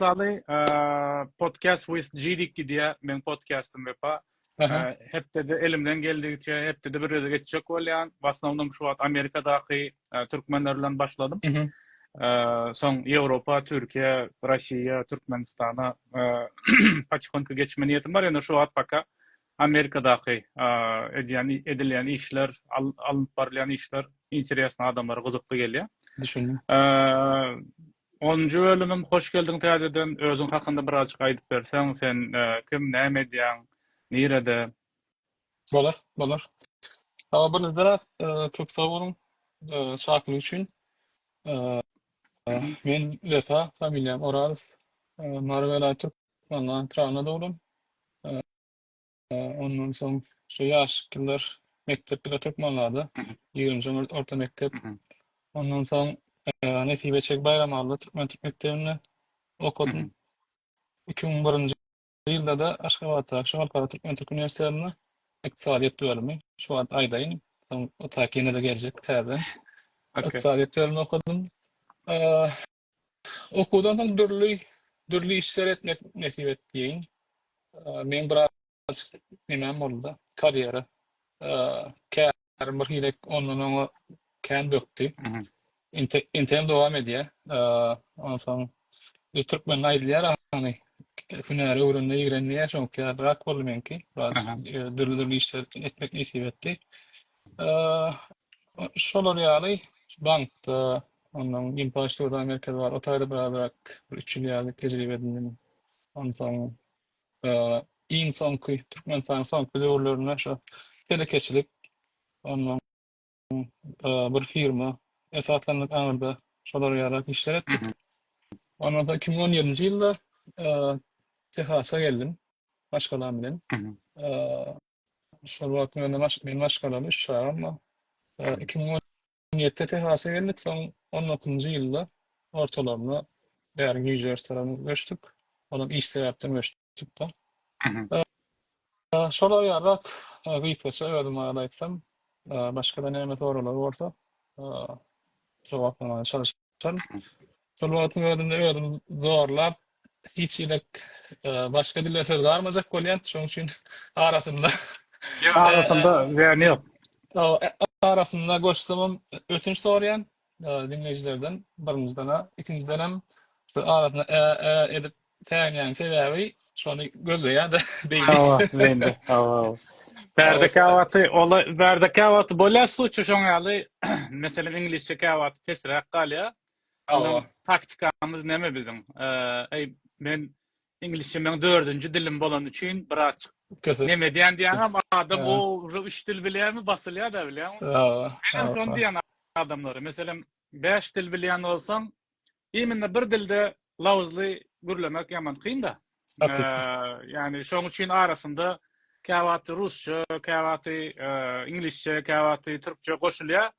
başladı. Podcast with GDK diye men podcast'ım vepa. Aha. Hep de elimden geldiğince hep de bir yere geçecek olayan. Başlandım şu an Amerika'daki Türkmenlerle başladım. Hı hı. Son Avrupa, Türkiye, Rusya, Türkmenistan'a paçkonku geçme niyetim var. Yani şu an baka Amerika'daki edilen işler, alınıp barılan işler, interesli adamlara kızıklı geliyor. Düşündüm. 10-njy bölümüm hoş geldin täzeden. Özüň hakynda birazjyk aýdyp berseň, sen kim, näme edýän, nirede? Bolar. Ama bunuzda çok sağ olun. Çaklık için. E, Men Vefa, familyam Oral, Marvela Türkmenler Trabzon'da doğdum. Ondan sonra şu yaş yıllar mektepte Türkmenler'de. 20. orta mektep. Ondan sonra Nesibe Çek Bayramallı Türkmen Türk Mektebi'nde okudum. 2001. yılda da Aşgabat'ta Aşgabat Türkmen Türk Üniversitesi'nde iktisadiyet bölümü. Şu an aydayım. Tam o takiyine de gelecek terden. Okay. İktisadiyet bölümünü okudum. Ee, Okudan dürlü işler etmek nasip ettiğin. Men biraz nemem oldu. Kariyeri. Kâr bir hilek ondan ona kân böktü. İntem devam ediyor. Ondan sonra Türkmen ayrılar hani hüneri öğrenmeyi öğrenmeye çok ya bırak olmuyor ki. Biraz dürlü işler etmek nasip etti. Şolar ýaly bankda, ondan Imparatorluğu Amerika'da var. Otayda beraber 3 yıl ýaly tejribe edindim. Ondan iň soňky Türkmen soňky döwürlerinde şu telekeçilik, ondan bir firma esaslanıp anırda şolar ýaly işler etdik. Ondan da 2017 ýylda Texas'a geldim. Başkalarım bilen. Şol wagt men başkalarym iş ama 2017'de Texas'a geldik. Son 19. yılda ortalarına değer New Jersey tarafına göçtük. Ondan iş sebepten göçtük da. Şolar yarak gıyfası ödüm araysam. Başka da neymet oralar orta. Cevaplamaya çalışalım. Sorvatın ödüm zorlap hiç ilek başka dille söz varmayacak kolyant. Şunun için arasında Ya arasında yani yok. arasında koştuğum ötünç soruyan dinleyicilerden birimizden ikinciden hem arasında edip täňýän sebebi şonu gözleýär de beýle. Bende. Berde kawaty bolýar suçu şoň ýaly. Meselem İngilizce kawaty kesrek galýa. Ondan taktikamız näme bizim? Men İngilizce men 4-nji dilim bolan üçin biraz näme diýän ama adam o üç dil bilýärmi basylýar da bilýär. En son diýen adamlary. Meselem 5 dil bilýän bolsaň, iminde bir dilde lawuzly gürlemek ýaman kyn da. Yani şoň üçin arasında kawaty Rusça, kawaty İngilizce, kawaty Türkçe goşulýar.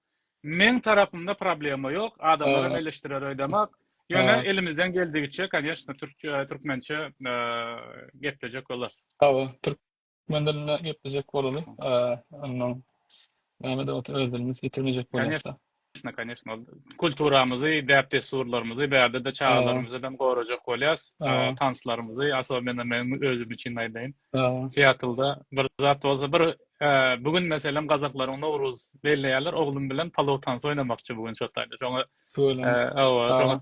Men tarapymda problema ýok. Adamlara eleştirer öýdemek. Ýöne elimizden geldigiçe, конечно, Türkçe, Türkmençe gepleşek bolar. Türkmenlerle gepleşek bolaly. Ondan Mehmet özlerimiz yitirmeyecek bolar. Конечно. Kulturamyzy, däpde surlarymyzy, bäde de çağlarymyzy hem gorajak bolýas. Tanslarymyzy, asabyna men özüm üçin aýdaýyn. Seattle'da bir zat bolsa bir bugün meselem Gazaklaryň Nowruz belleýärler, oglum bilen palaw tansy oynamakçy bugün şotaýda. Şoňa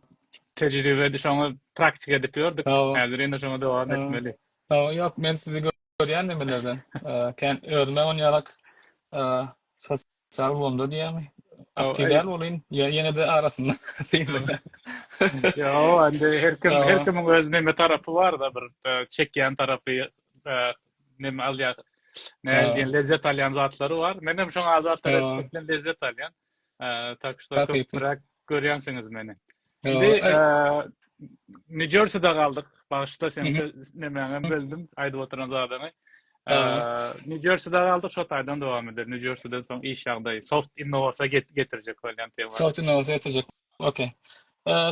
tejribe edip, şoňa praktik edip ýördik. Häzir ýene şoňa dowam etmeli. Ýok, men sizi görýän nimelerden. Kän ödme oňarak sosial boldy diýämi? Aktivler olayım. Yine de arasında. Yo, her kimin özüne tarafı var da bir çekýän tarafı neme alýar. Näme lezzet alýan zatlary var. Menem şoňa zatlar etmekden lezzet alýan. Takşda köpürak görýänsiňiz meni. New Jersey'de galdyk. Başda sen nemäňe böldüm. Aýdyp oturan zadany. New Jersey'de galdyk, şo taýdan dowam eder. New Jersey'den soň iş ýagdaýy soft innovasiýa getirjek bolýan tema. Soft innovasiýa getirjek. Okey.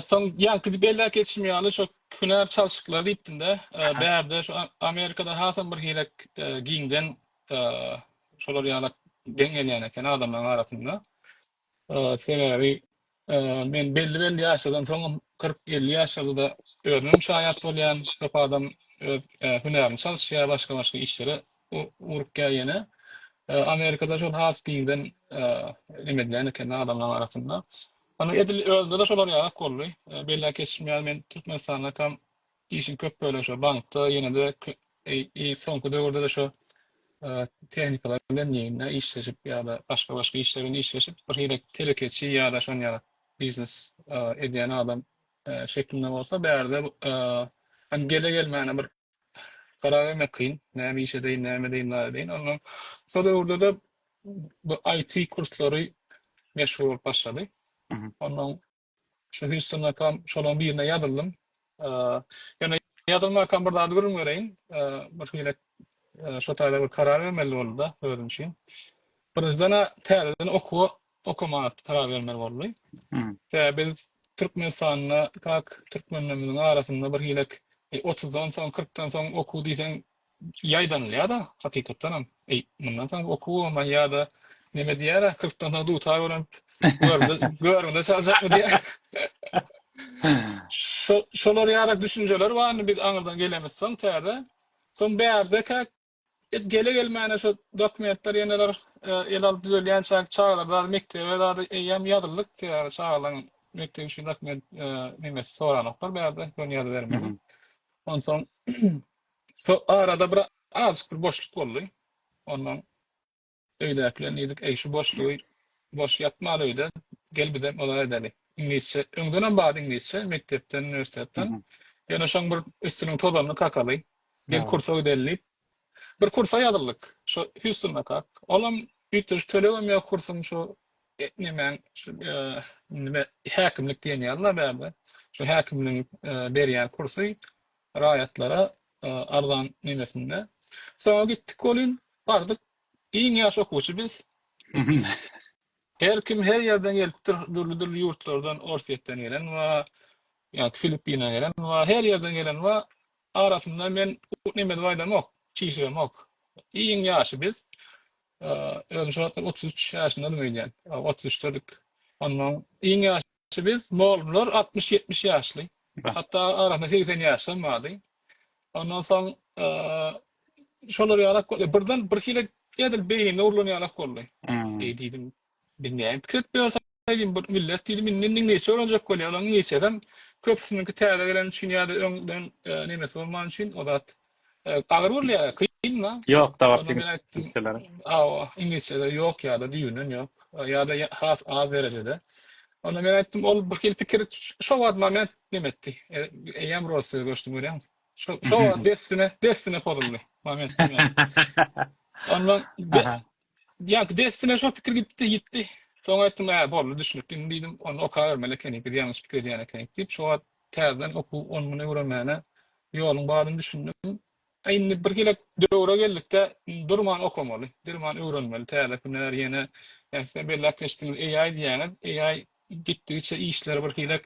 Son ýanky beller geçmeýäli şo hüner çalşyklary diýipdinde. Bärde şu Amerikada hasan bir hilek giňden şolar ýaly deňelýän eken adamlaryň arasynda. Sebebi men belli ýaşlardan soň 40-50 ýaşlarda özünün şayat bolýan köp adam öz hünerini çalışýar, başga işlere urup gelýäne. Amerikada şol has diýden nimedilen eken adamlar arasında. Onu edil özde de şolar ýaly golly. Bella geçmeýär men Türkmenistan'a kam işin köp böyle şo bankda ýene de soňky döwürde de şo tehnikalar bilen ýene işleşip ýa-da başga işlerini işleşip bir hile telekeçi ýa-da şon ýaly biznes edýän adam şeklinde bolsa berde hani gele gelmäne bir karar vermek kıyın. Näme iş edeýin, näme edeýin, näme edeýin. Ondan sonra orada da bu IT kursları meşhur bolup başlady. Hı hı. Ondan şu Houston'a kam şolan birine ýazyldym. Ýöne ýazylmakam bir zady görüm göreýin. Bir hile şo taýda bir karar vermeli boldy da özüm üçin. Birinjidena täzeden okumak karar vermeli boldy. Hı. Biz Türkmenistan'la kak Türkmenlerimizin arasında bir hile 30'dan soň 40'tan soň oku diýsen ýaýdanylýar da hakykatdan hem. Mundan soň okuwama ýa-da neme diýär, 40'tan soň dutar öğrenip göründe çaljakmy diýär. Şolar ýarak düşünjeler barmy biz aňyrdan gelemezsen täze. Soň berde kak gele gelmäne şo dokumentler ýeneler el alyp düzelýän çağlarda mektebe da ýem ýadyllyk ýa çağlaryň mektep üçin dokument nimesi soranoklar berde ýa-da Hı bermeli. hı. Ondan soň arada bir az bir boşluk boldy. Ondan öýdäkler niýdik, şu boşlugy boş ýatmalydy. Gel bidem olar edeli. İngilizce, öňden bady İngilizce, mektepden, Hı üniversiteden. hı. Ýöne şoň bir üstüniň tozanyny kakaly. Gel Evet. kursa ödellip, bir kursa ýazyldyk. Şo Houston'a kak. Olam üýtüş tölegem ýok kursum şu nemen şu nime häkimlik diýen ýaly berde. Şu häkimligiň berýän kursy raýatlara arzan nimesinde. Sonra gittik golün bardık. İyi yaş okuwçy biz. Hı hı. Her kim her yerden gelip türlü yurtlardan Orsiyetten gelen we ýa Filipin'e gelen we her yerden gelen we arasında men nime diýdim ok, çişirem ok. İyi yaşy biz. Özüm şu 33 ýaşynda döýdüm. 33 çocuk. Ondan iyi yaşy biz. Moğollar 60-70 ýaşly. Bak. Hatta arasında 80 ýaşly bady. Ondan soň şolar ýalak birden bir hile edil beýnine urlan ýalak boldy. Hı. Diýdim, bilmeýän pikir etmeýär diýdim, bir millet diýdim, innin neçe öğrenjek bolýar, olaň neçeden köpüsiniňki täze gelen üçin ýa-da öňden nemesi bolman üçin o zat agyr bolýar, kynma. Yok da Onu ben aýtdym, İngilizceleri. İngilizce'de ýok ýa-da diýünen ýok, ýa-da has az derejede. Ona men aýtdym, ol bir hil pikir şo wagt moment nimetdi. Eýem rosy göçdüm görýän. Şo wagt destine poduldy. Moment. Ondan Aha. ýa destine şo pikir gitti. Soň aýtdym, boldy düşünüp diýdim, onu oka bermeli kenek, bir ýalňyş pikir edýän eken diýip şo wagt täzeden oku 10 muny öwrenmäne ýoluň baryny düşündüm. Aýyny bir gelek döwre geldikde durman okamaly, durman öwrenmeli, täze günler ýene ýa-da belläkleşdiňiz AI diýäňiz, AI gitdigiçe işler bir gelek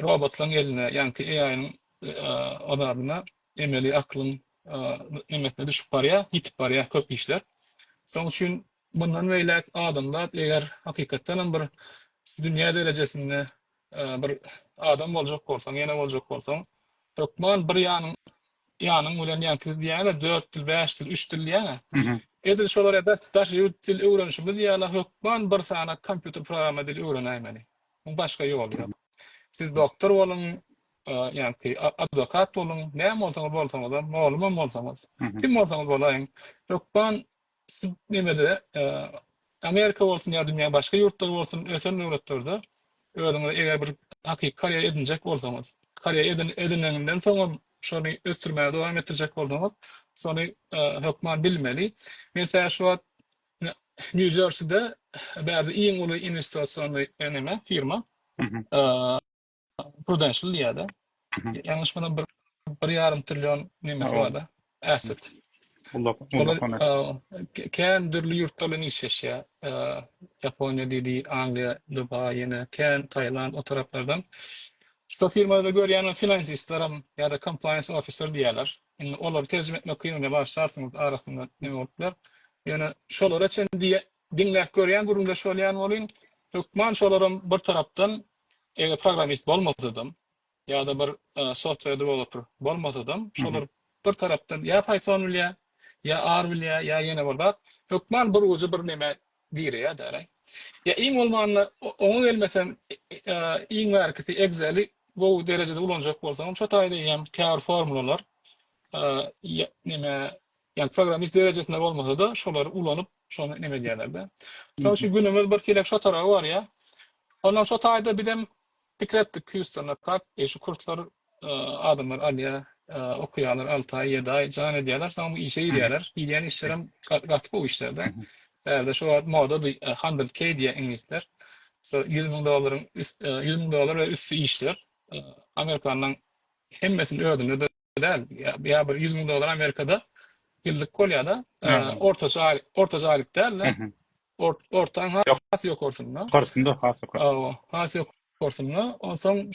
robotlaryň eline, ýa-ni AI'nyň odadyna emeli aklyň nimesine düşüp barýar, ýitip barýar köp işler. Soň üçin bundan beýle adamlar eger hakykatdan bir dünýä derejesinde bir adam boljak bolsaň, ýene boljak bolsaň, hökman bir ýanyň bilen ýa-ni diýäne 4 dil, 5 dil, 3 dil diýäne. Hı hı. Edil şolara daş dil öwrenişimiz ýa-da hökman bir sana kompýuter programy dili öwrenämeli. Bu başga ýol ýok. Siz doktor bolun, ýa-ni adwokat bolun, näme bolsaňyz bolsaňyz, mallum bolsaňyz, Hı hı. kim bolsaňyz bolaýyn, hökman siz nimede Amerika bolsun ýa dünýä başga ýurtlar bolsun, ösen döwletlerde özüňiz eger bir hakyky kariýer edinjek bolsaňyz, kariýer edinenden soň şonu ösdürmäge dowam etdirjek bolsaňyz, şonu hökman bilmeli. Mesela şu wagt New Jersey'de bäzi iň uly investisiýony neme firma Hı hı. Prudential diýär. Hı hı. Ýalňyşmydan 1,5 trillion nimesi O. var asset. Ulla Solar konak. kän dürli ýurtlardan işleşýär. Japoniýa diýdi, Angliýa, Dubai, ýene kän Taýland o taraplardan. Şu firmada görýän finansistlerim ýa-da compliance officer diýerler. Olar terjime etmek kynynga baş şartyňyz arasynda nime boluplar. Ýöne şolara çen diňläp görýän gurumda şolýan bolyn, hökman şolaryň bir tarapdan programist bolmasydym. ya da bir software developer bolmasam şolar bir tarapdan ya Python bilýär, ya R bilýär, ya ýene bolýar. Hökman bir uzy bir neme diýär däre. Ya iň bolmanyny oňa gelmesen iň merkezi Excel'i bu derejede ulanjak bolsaň şo taýda hem kar formulalar neme yani programist derejesinde bolmasa da şolary ulanyp şonu neme diýerler-de. Mesela şu günümüz bir kelek şo tarapy bar ya. Ondan şo taýda bidem pikretdik Houston'a kap şu kurslar adamlar alýa okuýarlar 6 ay 7 ay jan edýärler. Sonra bu işe girýärler. Ýa-ni işlerem gatlyk bu işlerde. Bäde şu moda 100K diýe ingilisler. So $100,000 $100,000 we üstü işler. Amerikanyň hemmesini ödünü de däl. Ya bir $100,000 Amerikada ýyllyk bolýar-da. Ortaça aýlyk däl. Ortaň hasy ýok orsunda. Korsunda hasy Hasy ýok orsunda. Onsoň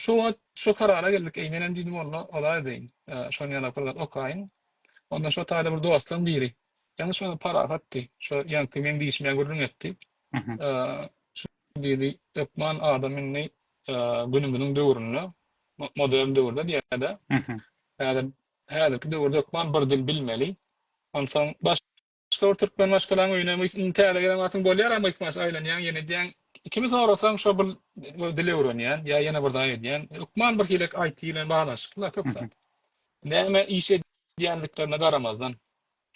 şu karara geldik. Eýnenen diýdim olay deýin. Şonu ýa-da bir okaýyn. Ondan şu taýda bir dostum biri. Ýalnys şonu para atdy. Şu ýanky men diýişmä gurrun etdi. Dedi öpman adamın günümüzün döwründe modern döwürde diýerde. Häzirki döwürde öpman bir dil bilmeli. Onsoň başga türkmen başgalaryň öýüne intihada gelen wagtyň bolýar, ama ikmas aýlanýan ýene diýen kimi sorasaň şo bir dil öwrenýän ýa ýene bir daýy diýen. Öpman bir hilek IT bilen baglanşyklar köp zat. Näme iş edýänliklerine garamazdan.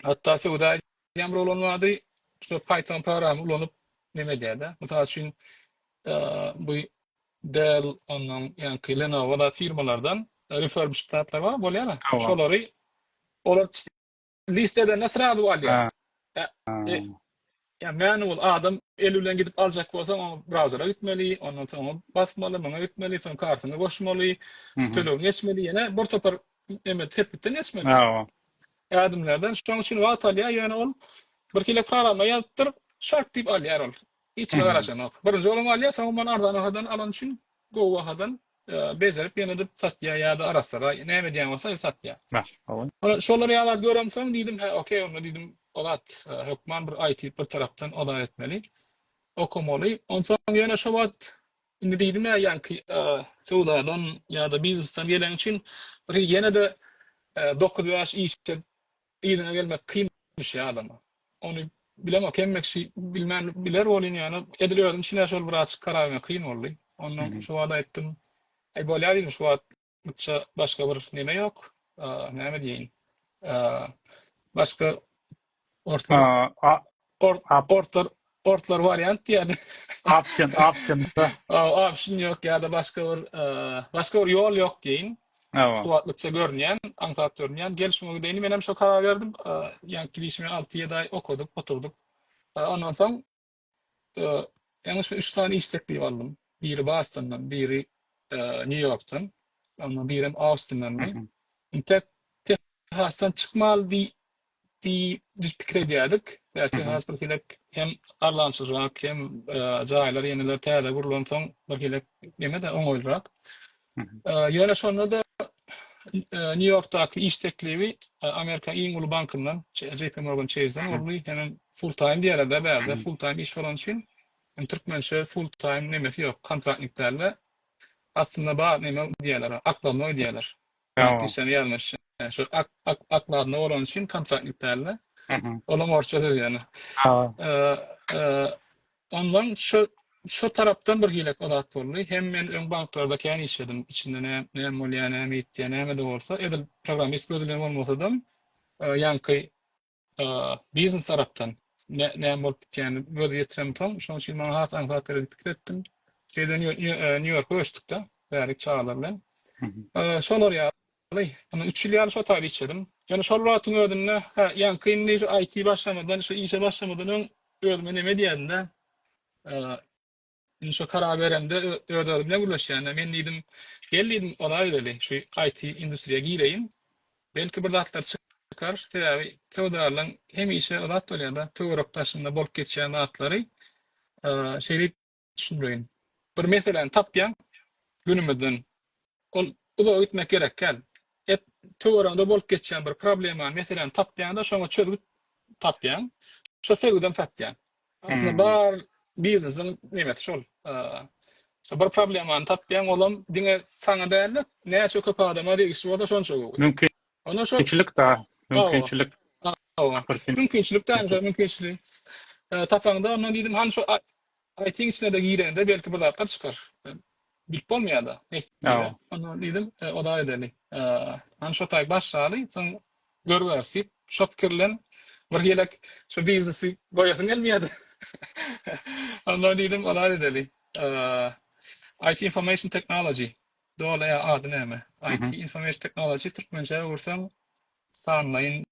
Hatta şuda ýamry olanmady, şu Python programy ulanyp neme diýerde. Mesela üçin bu Dell ondan ýa-ni Lenovo da firmalardan refurbished statlar bar bolýar. Şolary olar listede nätrady bolýar. Ya manual adam elülen gidip alacak bolsa onu browser'a gitmeli, ondan sonra basmaly, muňa gitmeli, soň kartyny goşmaly, töleň geçmeli, ýene bir topar neme tepkiden geçmeli. Adamlardan şoň üçin wagt alýar, ýöne ol bir kile programa ýazyp şart diýip alýar ol. İçine garaşan ok. Birinji olam alýar, soň man ardan alan üçin gowahadan bezerip ýene de satýar ýa-da arasara näme diýen bolsa satýar. Şolary ýalat göremseň diýdim, ha okey, onu diýdim, olat hökman bir IT bir tarapdan olar etmeli. Okumaly. Onsoň ýene şo wagt indi diýdim ya ýanky sowdadan ýa-da biznesden gelen üçin bir ýene de 9 ýaş işe ýene gelmek kynmış ya adama. Onu bilemok kemmekşi bilmän biler bolýan ýany edilýärdiň içine şol bir açyk karar vermek kyn boldy. Ondan şu wagt aýtdym. Bolýar diýdim şu wagt başga bir neme ýok. Näme diýin? Başga ortlar variant diýär. Option. Option ýok ýa-da başga bir ýol ýok diýin. Suwatlyça görnýän, aňsat görnýän. Gel şuňa gideýin, men hem şo karar berdim. Ýani kilişme 6-7 ay okuduk, oturduk. Ondan soň ýalnys 3 tane iş teklifi aldym. Biri Boston'dan, biri New York'tan, ama biri Austin'dan. Texas'tan çykmaly diýip pikir edýärdik. Texas bir hilek hem arlançyrak hem jaýlar ýeneler täze gurulan soň bir hilek neme de oňoýlyrak. Ýöne şonda da New York'taky iş teklifi Amerika iň uly bankyndan, JP Morgan Chase'den boldy. Hemen full time diýerler bärde, full time iş bolan üçin Türkmençe full time nemesi ýok, kontraktniklerle aslında bar neme diýerler, aklanma diýerler. Sen ýalnys şu aklanma bolan üçin kontraktniklerle olam orçada ýani. Ondan şu tarapdan bir hilek olat boldy. Hem men öň banklarda kän işledim. İçinde näme bolýan, näme etdiň, näme de bolsa, edil programist gözlem bolmasam, ýanky biznes tarapdan näme bolup bitýäni göz ýetirem tam. Şoň üçin men hat pikir etdim. Şeýden New York'a göçdük-de, bärik çağlar bilen. Şolar ýaly, ana 3 ýyl ýaly şo taýda içedim. Ýani şol wagtyň ödünde, ýanky indi şu IT başlamadan, şu işe başlamadan öňme neme diýende, şo karar berende ödüldüm bilen gürleşýär. Men diýdim, gel diýdim, olay deli, şu IT industriýa gireýin. Belki bir zatlar çykar, tewdarlaryň hem işe olat bolýar-da, töwerek taşynda bolup geçýän zatlary şeýle düşünýän. Bir meselen tapýan günümizden uzağa gitmek gerek gel. Töwerende bolup geçýän bir problem var. Meselen tapýanda şoňa çözüp tapýan, şo söýgüden tapýan. Aslında bar biznesin nemeti şol. So bir problemany tapýan olam diňe saňa däl, näçe köp adama registr bolsa şonça gowy. Ona şo Mümkinçilik da. awa. Mümkinçilik. Awa. Mümkinçilik däl, mümkinçilik. Tapaňda ondan diýdim, han şo IT içine de girende belki bir zatlar çykar. Bilip bolmaýar-da. Awa. Ondan diýdim, o da edeli. Han şo taý başlaly, soň görbersi, şo pikirlen bir gelek şo biznesy goýasyn gelmeýärdi. Ondan diýdim, o da edeli. IT Information Technology. Dole ya adı näme? IT Information Technology Türkmence ursaň sanlaýyn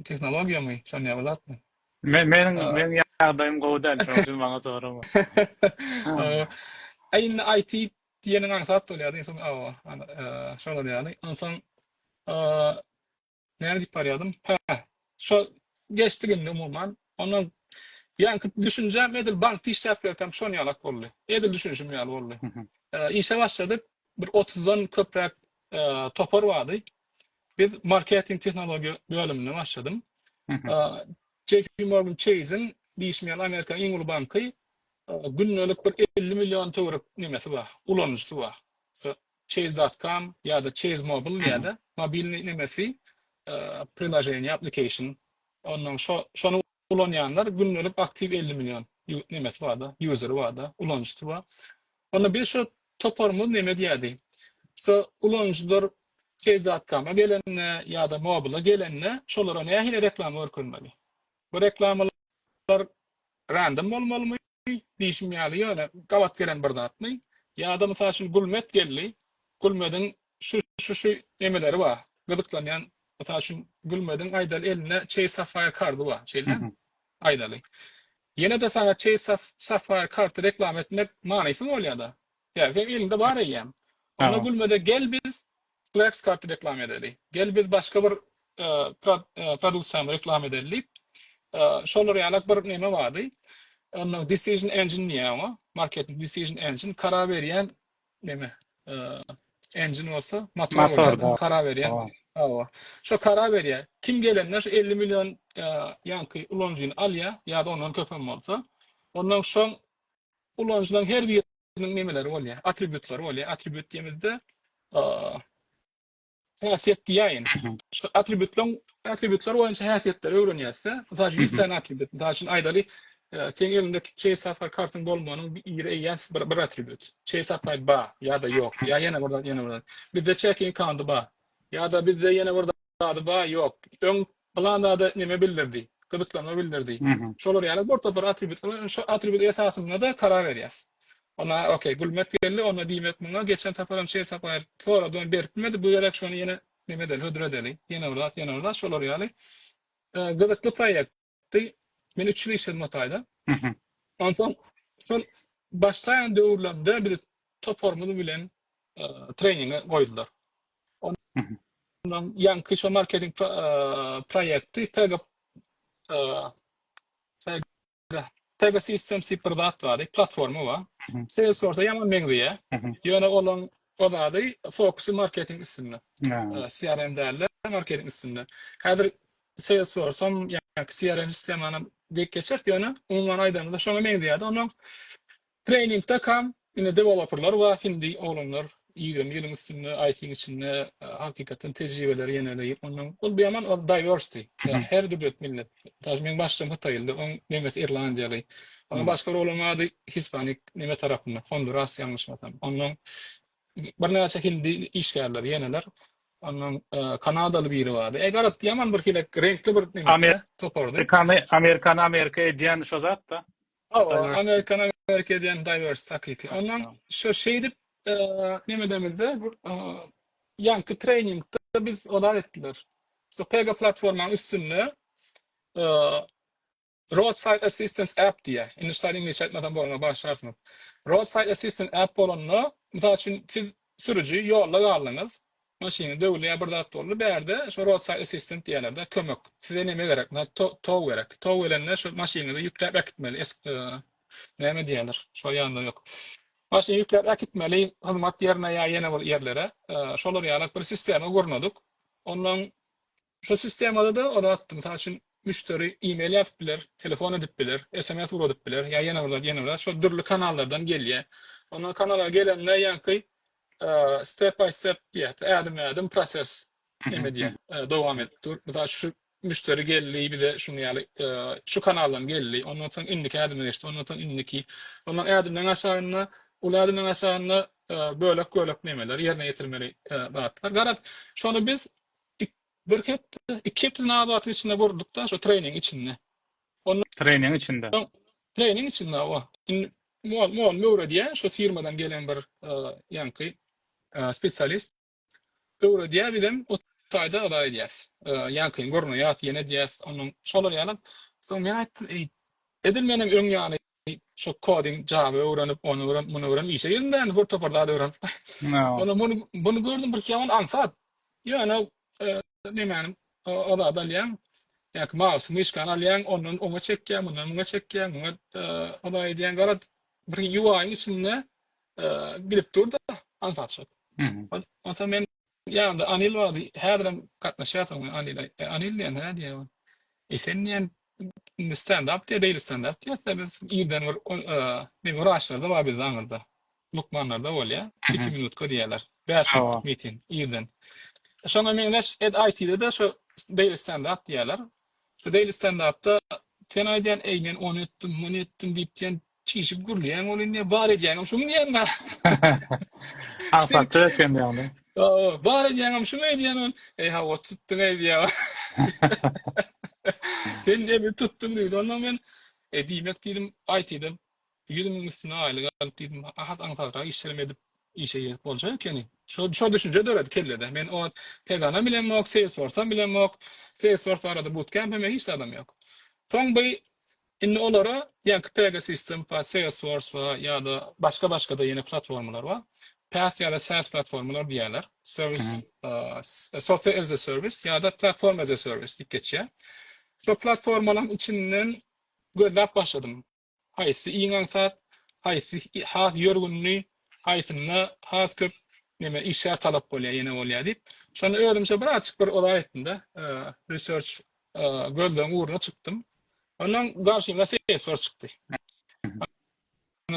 teknologiýamy, şonu bilatmy? Men ýagdaýym gowy däl, şoň üçin maňa sorama. Aýyn IT diýeniň aňsat bolýardy, şolar ýaly. Onsoň näme diýip barýardym? Şo geçdiginde umumyň, ondan ýa-ni düşünjem edil bankda işläp ýörkem şonu ýalak boldy. Edil düşünjüm ýaly boldy. İşe başladyk, bir 30-dan köprek topar vardı. Biz marketing teknoloji bölümüne başladım. JP Morgan Chase'in değişmeyen Amerika iň uly banky günlük bir 50 milyon euroluk nimesi var, ulanıcısı var. So, Chase.com ya da Chase Mobile ya da mobil nimesi prilajenye, application. Ondan şonu ulanyanlar günlük aktif 50 milyon nimesi var da, user var da, ulanıcısı var. Ona bir şu toparımız neme diýdi. So, ulanıcılar Chase.com'a gelenine ya da mobile'a gelenine şolara nähine reklam örkünmeli. Bu reklamlar random bolmalymy? Değişmýärli ýöne gawat gelen bir zatmy? Ya da mysal üçin gulmet geldi. Gulmediň şu nemeleri bar. Gydyklanýan mysal üçin gulmediň aýdal eline Chase Sapphire kardy bar. Şeýle aýdaly. Yine de sana Chase Sapphire kartı reklam etmek manysy bolýar-da. Yani sen elinde bar eýem. Ona gülmede gel biz Flex kartı reklam edeli. Gel biz başka bir prodüksiýany reklam edeli. Şolar ýalak bir neme bardy. Onun decision engine diýär, marketing decision engine karar berýän neme? Engine olsa motor bolýar, karar berýän. Awa. Şo karar berýär. Kim gelenler şu 50 milyon ýanky ulanjyny alýar, ýa-da ondan köpem bolsa, ondan soň ulanjynyň her biriniň nemeleri bolýar, attributlary bolýar. Attribut diýmizde häsiýet diýen. Şu attributlar boýunça häsiýetleri öwrenýärse, mysal 100 tane attribut, mysal üçin aýdaly teň elindeki Chase Sapphire kartyň bolmanyň bir eýen bir attribut. Chase Sapphire bar ýa-da ýok, ýa ýene burada. Bizde checking account bar, ýa-da bizde ýene burada bar ýok. Öň planda da neme bildirdi, gyzyklama bildirdi. Şolar ýaly orta bir attribut, şu attribut esasynda da karar berýäs. Ona okey, gulmet geldi, ona diýmek muňa geçen taparan Chase Sapphire sonra dön beripmedi, bu ýerek şonu ýene neme del, hödredeli, ýene orada, şolar ýaly. Gyzykly proýekti men 3 ýyl işledim Hatayda. Ondan son başlayan döwürlemde bir toparmyzy bilen treninge goýdular. Ondan ýanky şo marketing proýekti Pega Systems product var, platformu var. Salesforce'a ýaman meňzeýär. Ýöne olan odady fokusy marketing üstünde. CRM däller, marketing üstünde. Häzir Salesforce ýanky CRM sistemany dek geçert ýöne ondan aýdanda şoňa meňzeýär. Ondan trainingde kam ine developerlar we hindi olanlar 20 ýylyň üstünde IT içinde hakikaten tejribeleri ýeneleyip ondan bu ýaman diversity. Her döwlet millet. Men başladım Hatay'da, on Mehmet İrlandiyalı. Ama başka olamadı Hispanik neme tarafında, Honduras yanlış matam. Ondan bir näçe hindi işgärler ýeneler. Ondan Kanadalı biri vardı. Garat ýaman bir hilek renkli bir neme topardy. Amerika edýän şo zat da. Amerika edýän diversity hakiki. Ondan şo şeýdi neme demede ýanky trainingde biz olar etdiler. So Pega platformanyň üstünde Roadside Assistance App diye. İngilizce etmeden bolma başlarsınız. Roadside Assistance App bolanna, misal üçin siz sürücü ýolda galyňyz. Maşyny döwleýär bir zat boldy. Berde şu Roadside Assistant diýerler, kömek. Size neme gerek? Tow gerek. Tow gelenler şu maşyny ýükläp gitmeli. Näme diýerler? Şo ýanda ýok. Maşyny ýükläp gitmeli, hyzmat ýerine ýa ýene bol ýerlere. Şolar ýaly bir sistema gurnadyk. Ondan şu sistemada da oda attım. Misal üçin müşteri e-mail yapıp bilir, telefon edip bilir, SMS uğradıp bilir, ya yine şu dürlü kanallardan geliyor. Ondan kanallar gelenler yankı step by step diye, adım proses neme diye devam ettir. Mesela şu müşteri geldi bir de şunu yani şu kanaldan geldi. Ondan sonra indiki adım geçti. Ondan sonra indiki. Ondan adımdan aşağına uladımdan aşağına bölük nemeler yerine getirmeli dağıttılar. Garat şu anda biz bir iki hepsini adatı içinde vurduktan sonra training içinde. Ondan Training içinde. training içinde o. Mual Mevra diye şu firmadan gelen bir yankı specialist. Öwre diye bilim o tayda aday diyes. Yankın gorno yat yene diyes. Onun şolar yalan. So men aytdım edil menem öň ýany şu coding Java öwrenip onu öwrenip bunu öwrenip işe ýerinden bir toparda öwrenip. No. Ona bunu gördüm bir kiýan ansat. Ýöne nemänim o da dalýan. Yak mouse myşkan alýan onun oňa çekýän, bundan oňa çekýän, oňa o da edýän garat bir UI içinde bilip durdy ansatşyk. Asa men ýa-da Anil vardy. Häzirem gatnaşýarym Anil diýen nädýär? Sen diýen stand up diye değil stand up diye biz iyiden var bir uğraşlarda var biz anırda. Lukmanlarda ol ya. 2 minut diyorlar. 5 minut meeting iyiden. Sonra menleş IT'de de şu daily stand up diyorlar. Şu daily stand up'ta tenayden eynen onu ettim deyip diyen çişip gurlayan onu ne bari diyenim şunu diyen ben. Ansatçı eken ýagny. Bari diyenim şunu diyen hava tuttun diye. Sen de mi tuttun diyor. Ondan ben diýmek diýdim IT'de 100 000 üstüne aýlyk alyp diýdim. Ahat aňsatra işlem edip işe ýerip bolsa ekeni. Şu düşünje döret kellede. Men o Pegana bilenmok, Salesforce'dan bilenmok, Salesforce arada bootcamp hem hiç adam yok. Soň bu inni olara ýa-da Pega System we Salesforce we ýa-da başga da ýene platformlar bar. PaaS ýa-da SaaS platformlar diýerler. Service software as a service ýa-da platform as a service diýip geçýär. So platformaların içinden gözlep başladım. Haýsy iňaňsat, haýsy has ýörgünli, haýsyna has köp neme işler talap bolýar, ýene bolýar diýip. Şonu öýdümse bir açyk bir olay etdim-de, research gözlem uğruna çıktım. Ondan garşymda Salesforce çykdy.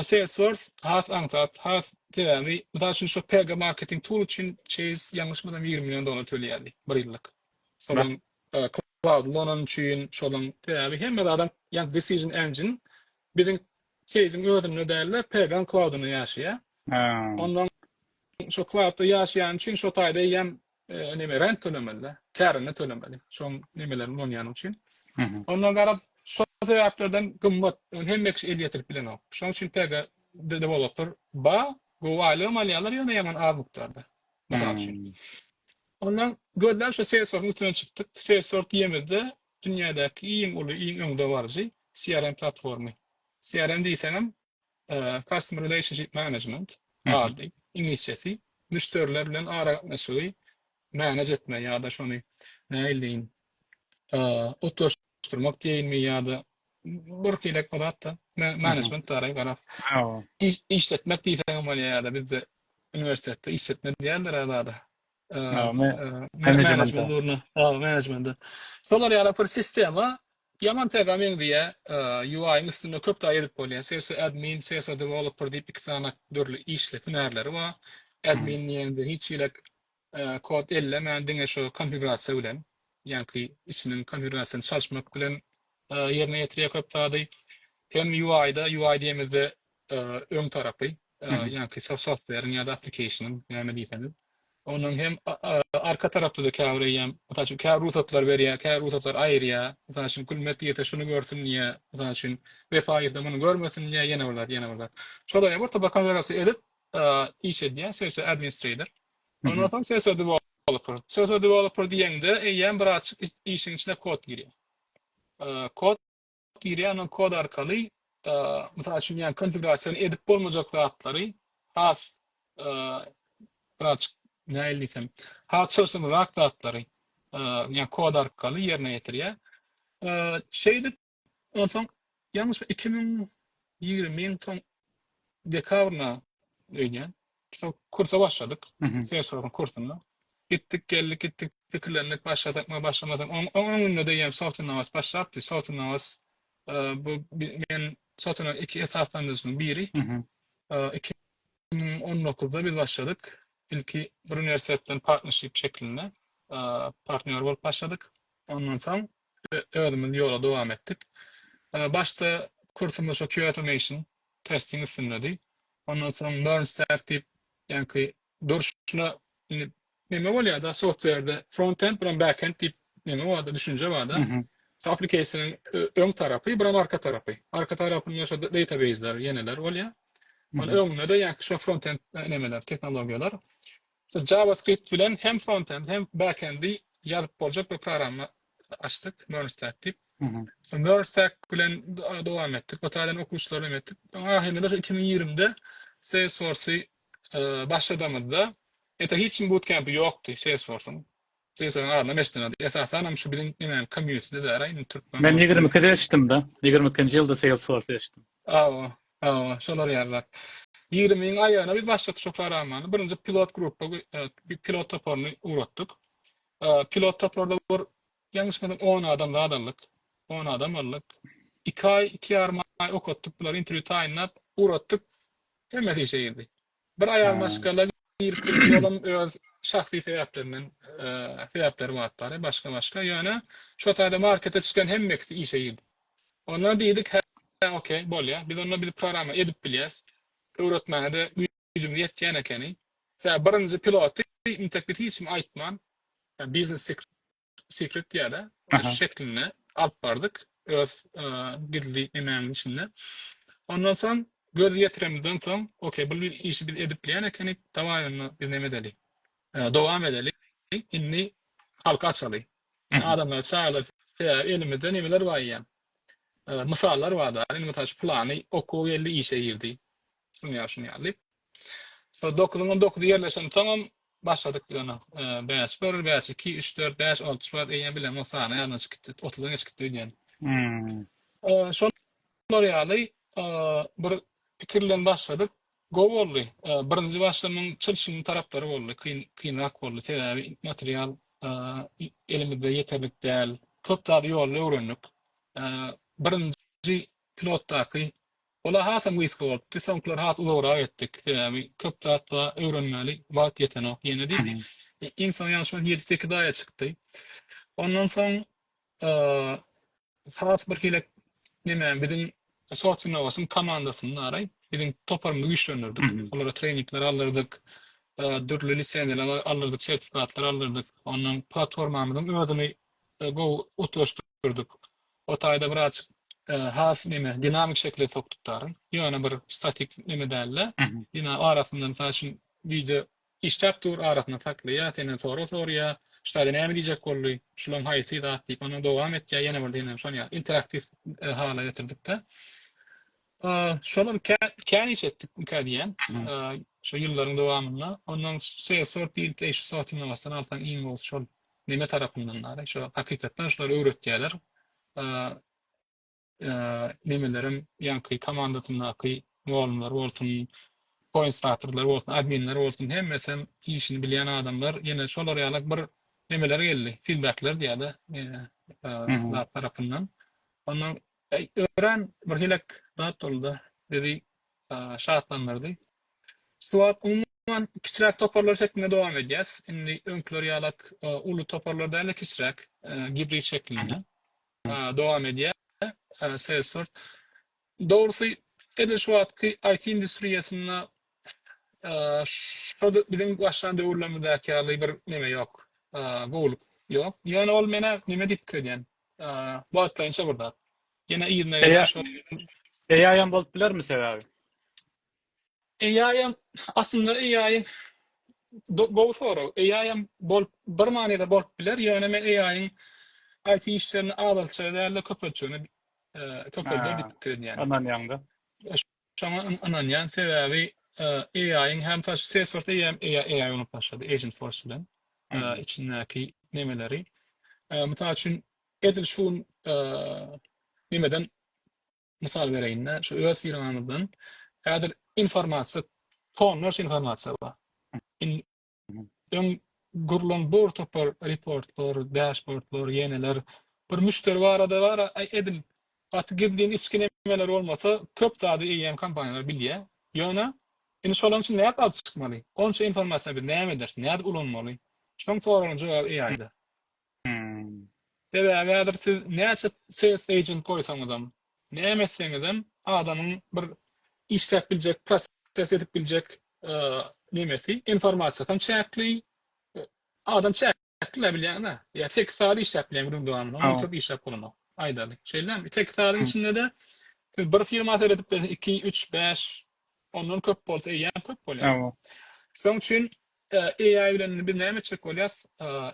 Salesforce has aňsat, has täbi, mesela şu Pega marketing tool için chase ýalňyş bilmem $20 milyon төлýärdi bir ýyllyk. Soňra Cloud Lonan için şolan täbi hemme adam ýa decision engine bizim chase'in ödünü derler Pega Cloud'unu ýaşaýar. Ondan şu Cloud'da ýaşaýan için şu taýda ýem neme rent tölemeli, kärine tölemeli. Şoň nemeler bolýan için. Ondan garap şu sebäplerden gymmat hemme kişi el ýetirip bilen ok. Şoň üçin Pega developer go aýly malýalar ýöne ýaman az miktarda. Mesela ondan gördüm şu Salesforce'un üstüne çıktık. Salesforce diyemedi. Dünyadaki iň öňde barjy CRM platformy. CRM diýsem Customer Relationship Management adı İngilizcesi. Müşteriler bilen araşdyrmagy manage etme ýa-da şonu näildiň oturşdurmak diýilmi ýa-da bir kilek odatda management tarapy garap. İşletmek diýsem ýa-da bizde üniversitede işletme diýerler adada. Management urna, management. Solar ýa-da bir sistema ýaman programming diýe UI üstünde köp da edip bolýar. Salesforce admin, Salesforce developer diýip iki tane dörli işlek hünärleri bar. Admin ýa-da hiç ýylak kod ellemän diňe şu konfigurasiýa bilen, ýa-ni içiniň konfigurasiýasyny çalşmak bilen ýerine ýetirýär köp taýdy. Hem UI'da, UI diýemizde öň tarapy, ýa-ni software'in ýa-da application'ın näme diýseniz. Onun hem arka tarafta da kavrayan, mesela kavr ruhsatlar berýär, kavr ruhsatlar aýrýar. Mesela şu külmet ýete şunu görsün diye, mesela şu web aýyrda bunu görmesin diye ýene bolar. Şoda ýa bir tabaka arasy edip iş edýär, söýse administrator. Ondan soň söýse developer. Söýse developer diýende ýa bir açyk işin içine kod girýär. Kod girýär, onun kod arkaly mesela şu ýa konfigurasiýany edip bolmajak zatlary has bir açyk näildiňem haçyrsyn raktatlary ýa kod arkaly ýerine ýetirýär. Şeýdi ondan ýalňyş 2020 soň dekabrna öýdän. So kursa başladyk. Salesforce'un kursuna. Gittik fikirlendik başladık mı başlamadık mı? Onun önünde deyim Southern Navas başlattı. Southern Navas bu ben Southern iki etaplarımızın biri. Hı hı. 2019'da biz başladık. İlki bir üniversiteden partnership şeklinde partner olup başladık. Ondan sonra öğrenimiz yola devam ettik. Başta kursumuz o QA Automation testing isimledi. Ondan sonra Learn Stack deyip yani ki duruşuna neme var ya da software'de frontend, bir backend deyip neme var da düşünce var Hı da. hı. Application'ın ön tarafı, bir arka tarafı. Arka tarafının şu database'ler, yeniler var ya. Hı Onun hı. önüne de yani şu frontend nemeler, teknolojiler. So JavaScript bilen hem frontend hem backend'i yazıp olacak bir programı açtık. Learn Stack deyip. Hı hı. So Learn Stack bilen devam ettik. O tarihten okuyuşlar devam ettik. Ahirinde de 2020'de Salesforce'u başladığımızda hiç bootcamp'i yoktu Salesforce'un. Salesforce'un ardına meşten adı. Esasen ama şu bilin community'de de arayın. Türkmen Ben olsun. 22'de yaşadım da. 22. yılda Salesforce yaşadım. Şolar yerler. 20'nin ayağına biz başlattık şu programı. Birinci pilot gruppa bir pilot toporunu uğrattık. Pilot toporda bir yanlış mı 10 adam daha adamlık. 10 adam aldık. 2 ay, 2 ay okuttuk. Bunları interview tayinlap uğrattık. Hemen işe girdi. Bir ay Ha. almaşkalar girip biz olan öz şahsi sebepleri var. Başka. Yani şu tayda markete çıkan hem mekti işe girdi. Onlar dedik okey, bol ya. Biz onunla bir program edip biliyoruz. Öğretmene de gücüm yetken ekeni. Mesela birinci pilotu intekbit hiç mi aytman, yani business secret diye de Aha. şekline alıp bardık. Öz gizli emeğinin içinde. Ondan sonra göz yetiremizden sonra okey, bu işi bir edip biliyen ekeni tamamını bir nemedeli. Devam edeli. İnni halka açalı. Hı Yani hı. adamlar çağırlar. Elimizde nemeler var yani. Misallar vardı. Yani taş planı oku 50 işe girdi. Şunu yerlip. So 9'un yerleşen tamam başladık bir ona. Batch 1, batch 2, 3, 4, batch 6 şu an eğen bilen o sahne yanına çıktı. 30'dan çıktı yani. Hmm. Şunlar yani bir fikirlen başladık. Go oldu. Birinci başlamanın çalışmanın tarafları oldu. Kıynak oldu. Tedavi, materyal elimizde yeterlik değil. Köp daha yolu öğrendik. Birinci pilottaki ola hasan wisk oldu. Sonuçlar hat uğra ettik. Tedavi köp daha öğrenmeli. Vaat yetenek. Yine Hı değil. hı. İnsan yanlışman 7-8 aya çıktı. Ondan sonra saat bir hile bizim Soğut Innovasyon komandasının aray. Bizim toparımızı güçlendirdik. Hı hı. Onlara trainingler alırdık. Dürlü lisenler alırdık, sertifikatlar alırdık. Onun platformamızın ödünü go utuşturduk. O tayda birazcık has dinamik şekilde soktukların. Yani bir statik derler. Hı hı. Yine arasından sadece video işçaptır arasında saklı ya. Tenen soru ya. İşte ne mi diyecek oldu? Şulan haysi da deyip ona devam et ya. Yine bir dinlerim. Sonra ya interaktif hale getirdik de. Şolar kendi iş ettik mükadiyen. Hı hı. Şu yılların devamında. Ondan sort değil de şu saat inovasyon alttan iyi olsun. Şu neme tarafından da. Şu hakikaten şunları öğrettiler. Nemelerim yankı komandatındaki muallimler olsun, administratörler olsun, adminler olsun, hem mesela işini bilen adamlar yine şolar yalak bir nemeler geldi. Feedbackler diye de Hı hı. zat tarafından. Ondan öğren bir hilek zat oldu. Dedi şartlandırdı. Suat umuman küçük toparlar şeklinde devam edeceğiz. Şimdi önkler yalak ulu toparlar da küçük gibri şeklinde devam edeceğiz. Salesforce. Doğrusu edil şu atki IT endüstriyesinde şurada bizim baştan devurlamıdaki alı bir neme yok. Goluk yok. Yani olmayana neme dip köden. Bu atlayınca burada. Yine iyi nereden şu AI'yan bolup biler mi abi? AI'm aslında AI'm go soru. AI'm bol bir manada bol bilir. Yani men AI'm IT işlerini ağırlıkça değerli köpürtçüğünü köpürdür Ha. dip köden yani. Ondan yanında. Şu an anlayan sebebi AI'nin hem taşı Salesforce hem AI onu başladı. Agent Force bilen Hı hı. içindeki nemeleri. Mesela için edil şu nemeden misal vereyim de şu öz firmamızdan eğer informasiya tonlarca informasiya var. Hı hı. Ön gurulan bor topar reportlar, dashboardlar, yeneler bir müşteri var ay edil atı girdiğin iskinemeler olmasa köp zady EM kampanyalar bilýär. Ýöne indi şolan üçin näme alyp çykmaly? Onça informasiýa bir näme edersin? Näde ulanmaly? Şoň soragyň jogaby EI'da. Debe siz näçe sales agent koysaňyzam, näme etseňizem adamyň bir işläp biljek, proses edip biljek nemesi informasiýadan çäkli adam çäkli bilýär. Ya tek saat işläp bilýän bir dowamyny, onu çok işläp bolmaly. Aýdaly. Şeýle tek saatyň içinde de siz bir firma edip 2, 3, 5 ondan köp bolsa ýa köp bolýar. Şoň üçin AI bilen bir näme çek bolýar?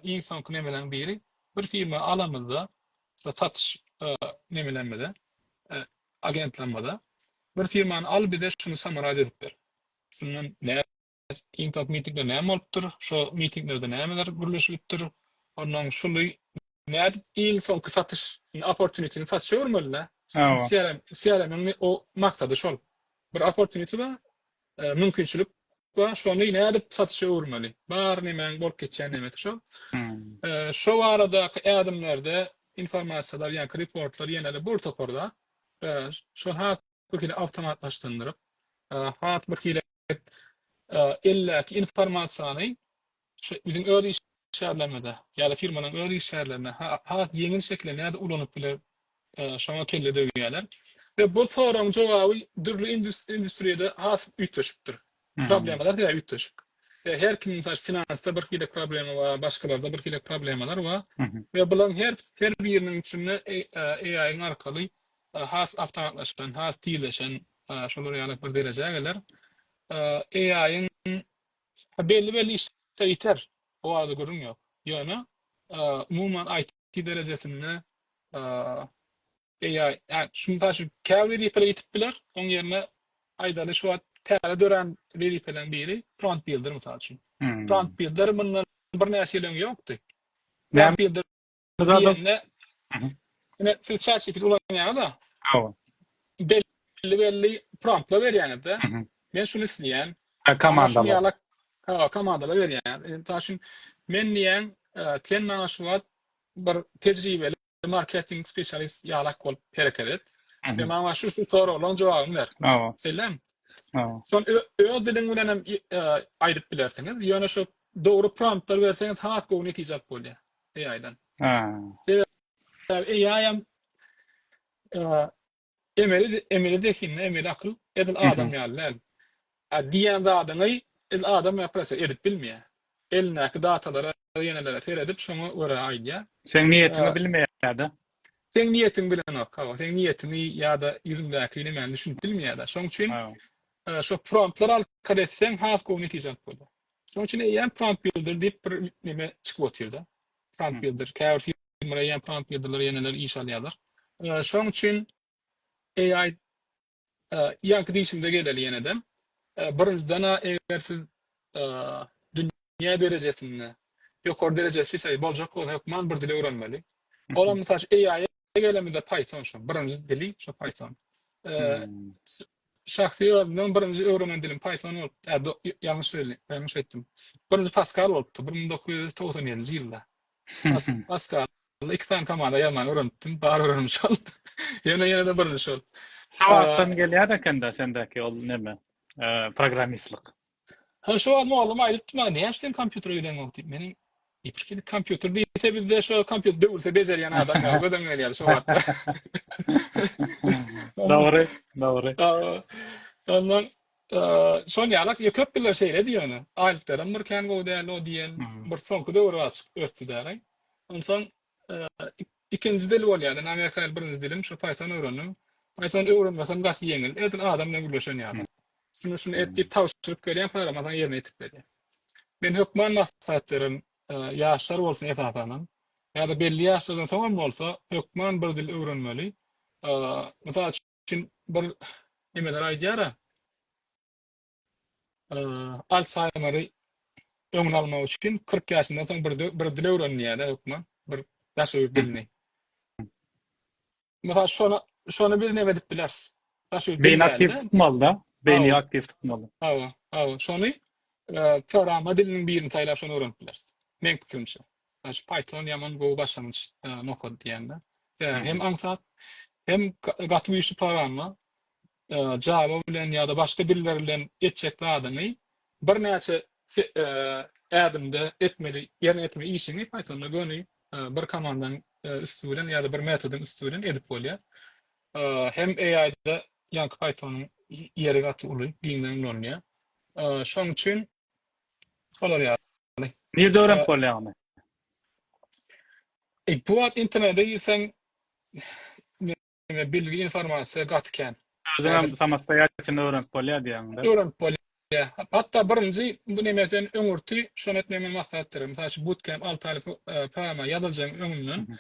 Iň soňky nemeden biri bir firma alamyzda satış nemelenmede, agentlenmede bir firmany alyp bir de şunu summarize edip ber. Şundan näme iň top meetingde näme bolupdyr, şo meetinglerde nämeler gürleşipdir, ondan şuly näde iň soňky satış opportunityni satışa görmeli. CRM'nin o maksady şol. Bir opportunity we mümkinçilik we şonu näde satışa görmeli. Bar nemeň bolup geçýän näme şol. Şo aradaky adamlarda informasiýalar, ýa-ni reportlar ýene-de bur toparda şo hat bir awtomatlaşdyrdyryp hat bir illaki informasiýany bizim öýle işlerlemede ýa-da firmanyň öýle işlerlerine hat ýeňil şekilde näde ulanyp biler şoňa kelle döýýärler we bu soraň jogaby dürli industriýede has ütleşipdir. Problemler ýa ütleşik. Her kimin finansda bir hile problemi var, başkalarda bir hile problemler var. Ve bulan her birinin içinde AI'nin arkaly has awtomatlaşan, has tiýleşen şolar ýaly bir derejeye geler. AI'nin belli işler iter. O arada görünmüyor. Yani umuman IT derejesinde AI yani şunu taşı kavli ipele itip biler. Onun yerine aydaly şu täze dören ipelen biri prompt builder mysal üçin. Prompt builder bundan bir näçeleň ýokdy. Prompt builder diýende ine siz ChatGPT ulanýarda. Belli promptlar berýär-de. Men şunu isleýän komandalar. Komandalar berýär. Taşyn men diýen ten maňaşylat bir tejribeli marketing specialist ýalak bolup hereket et. Ve maňa şu soragyň jogabyny ber. Selam. Son öz dilin bilen hem aýdyp bilersiňiz. Ýöne şu dogry promptlar berseňiz hat gowy netije bolýar. AI'dan. AI hem emeli dekinne emeli akıl edil adam ýaly. Diýen zadyny adam ýaprasa edip bilmeýär. Elindäki datalara ýenelere seredip şoňa görä aýdýar. Sen niýetini bilmeýärdi. Sen niýetini bilen ok. Sen niýetini ýa-da ýüzündäki näme düşünüp bilmeýärdi. Şoň üçin şu promptlar alkar etsen has gowy netije bolýar. Şoň üçin ýa prompt builder diýip bir näme çykyp oturýar. Prompt builder, käwr firmalar ýa prompt builderler ýeneler iş alýarlar. Şoň üçin AI ýanky diýişimde geleli ýene-de birinciden eger siz dünýä derejesinde ýokary derejesi bir boljak bolsa hukman bir dili öwrenmeli. Olam mysal AI gelemide Python şu birinci dili şu Python. Şahsy ýolundan birinci öwrenen dilim Python bolup, ýalňyş etdim. Birinci Pascal bolupdy 1997-nji ýylda. Pascal iki tane komanda ýalman öwrendim, bar öwrenmiş ol. Ýene-de birinci şol. Şu wagtdan gelýär ekende sendäki ol neme? Programistlik. Şu muallym aýdypdy, "Näme sen kompýutere giden diýip meni ipirkeli kompýuter diýse bizde şu kompýuter döwürse bejerýän adam ýa göden gelýär şu wagtda." Dogry. Ondan şol ýalak köp biler şeýle diýýär. Aýlyklar Amerikan gowy däl o diýen bir soňky döwür açyp ötdüler. Ondan ikinji dil bolýar. Amerikan birinji dilim şu Python öwrendim. Python öwrenmesem gaty ýeňil. Edil adam bilen gürleşen ýaly. Şunu etip tawşyryp berýän programmadan ýerine etip berýär. Men hökman maslahatlarym ýaşlar bolsun etapanyň ýa-da belli ýaşlardan soň bolsa hökman bir dil öwrenmeli. Mysal üçin bir nimeler aýdýar. Alzheimer'y öňüne almak üçin 40 ýaşyndan soň bir dil öwrenýär hökman, bir ýaşaýy dilini. Mysal şonu bir näme edip bilersiz. Beyni aktif tutmalı da. Beyni aktif tutmalı. Şonu programma dilinin birini taýlap şonu öwrenip bilersiz. men pikirimçe. Şu Python yaman bu başlangıç nokta diýende. Hem aňsat hem gaty güýçli programma Java bilen ýa-da başga diller bilen etjekli adamy bir näçe adımda etmeli, ýerine etmeli işini Python'da göni bir komandan üstünden ýa-da bir metodun üstünden edip bolýar. Hem AI'da ýanky Python'un ýeri gaty uly, diňden bolýar. Şoň üçin solar ýaly. Nerede öğrenip bolýarmy? Bu wagt internetde ýyrsang bilgi informasiýa gatken. Özüňem samastaýaçyny öğrenip bolýar diýäňde. Öğrenip bolýar. Hatta birinji bu nemeden öňürti şonu etmeme maksatdyr. Mesela şu bootcamp 6 aylyk programa ýazyljaň öňümden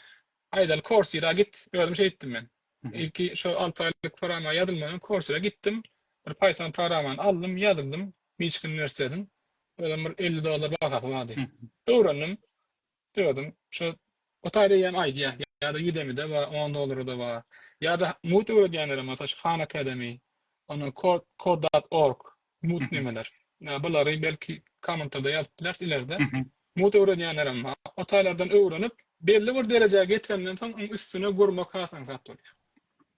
aýdal Coursera git, öýdüm şey etdim men. İlki şu 6 aylyk programa ýazylmadan Coursera gittim. Bir Python programany aldım, ýazyldım Michigan Üniversiteden. Öýdüm bir $50 bahasy bardy. Öwrendim. Öýdüm şu otayda ýan aýdýa ýa-da Udemy'de we $10 da bar. Ýa-da Moot öwredýänlere mesela şu Khan Academy, onu code.org Moot nemeler. Bulary belki kommentada ýazdylar ileride. Moot öwredýänlerim bar. Otaylardan öwrenip belli bir derejäge getirenden soň onuň üstüne gurmak hasan zat bolýar.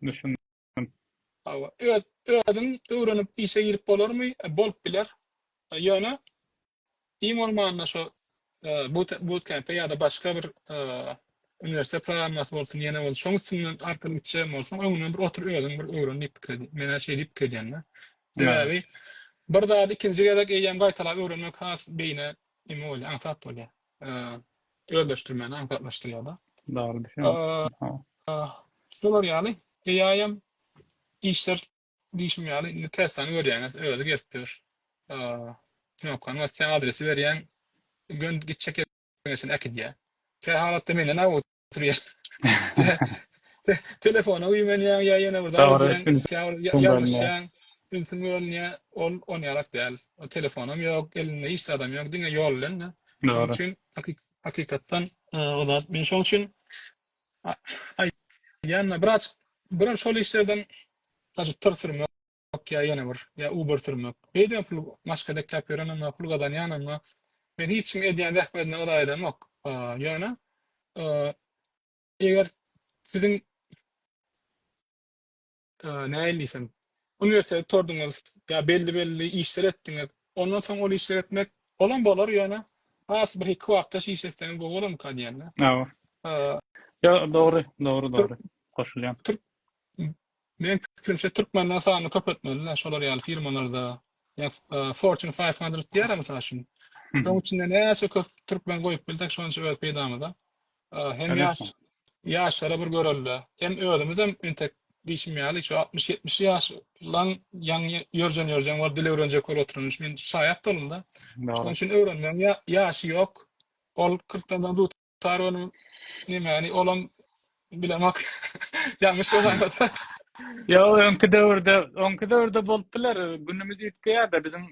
Düşündüm. Evet, öwrenip işe girip bolarmy? Bolup biler. Ýöne iň bolmanda şu bootcamp ýa-da başga bir üniversite programmasy bolsun, ýene bol. Şoň üstünden arkaly gitjek bolsun, öňünden bir oturup bir öwrenip gidip, mene şey diýip gidýänler. Sebebi bir daha ikinji gezek eýen gaýtalap öwrenmek has beýne nime bolýar, aňsat bolýar. Özleşdirmeni aňsatlaşdyrýar. Doğru düşünüyorum. Solar ýaly, eýäm işler diýişmýäli, testany görýäňiz, öýle geçipdir. Knopkany sen adresi berýän, gitjek ýerine äkidýär. Halatda menden oturýar. Telefona uýman ýa-ýene burda ýalňyşan, ünsün ýoluna on ýalak däl. O telefonum ýok, elimde iş adam ýok, diňe ýol bilen. Şoň üçin hakykatdan olar men şoň üçin ýa-da birer şol işlerden tır sürmek ýa-ýene bir ýa Uber sürmek. Beýle pul maşga deklap berenme, pul gadan ýanama. Men hiç kim edýän dähmedine odaýdam ýok. Ýöne eger sizin näýlisem üniversitede torduňyz ýa belli işler etdiňiz, ondan soň ol işler etmek bolan bolar ýöne has bir iki wagtda iş etseňiz bu bolam ka diýenler. Ya doğru. Koşulýan. Men fikrimçe Türkmenler sany köpetmeliler, şolar ýaly firmalarda Fortune 500 diýerim mesela şunu. Şoň içinde näçe köp Türkmen goýup bildik şonça öz peýdamyda. Hem ýaşlara bir göreldi. Hem özümizem entek diýişmýäli şu 60-70 ýaşlan ýaňy ýörjen var dil öwrenjek bolup oturmuş. Men şaýat dolunda. Şoň üçin öwrenmem ýaşy ýok. Ol 40-dan tutar onu näme olam bilemek ýalňyş bolýar. Ya öňkü döwürde bolupdylar. Günümizde ýetkeýär bizim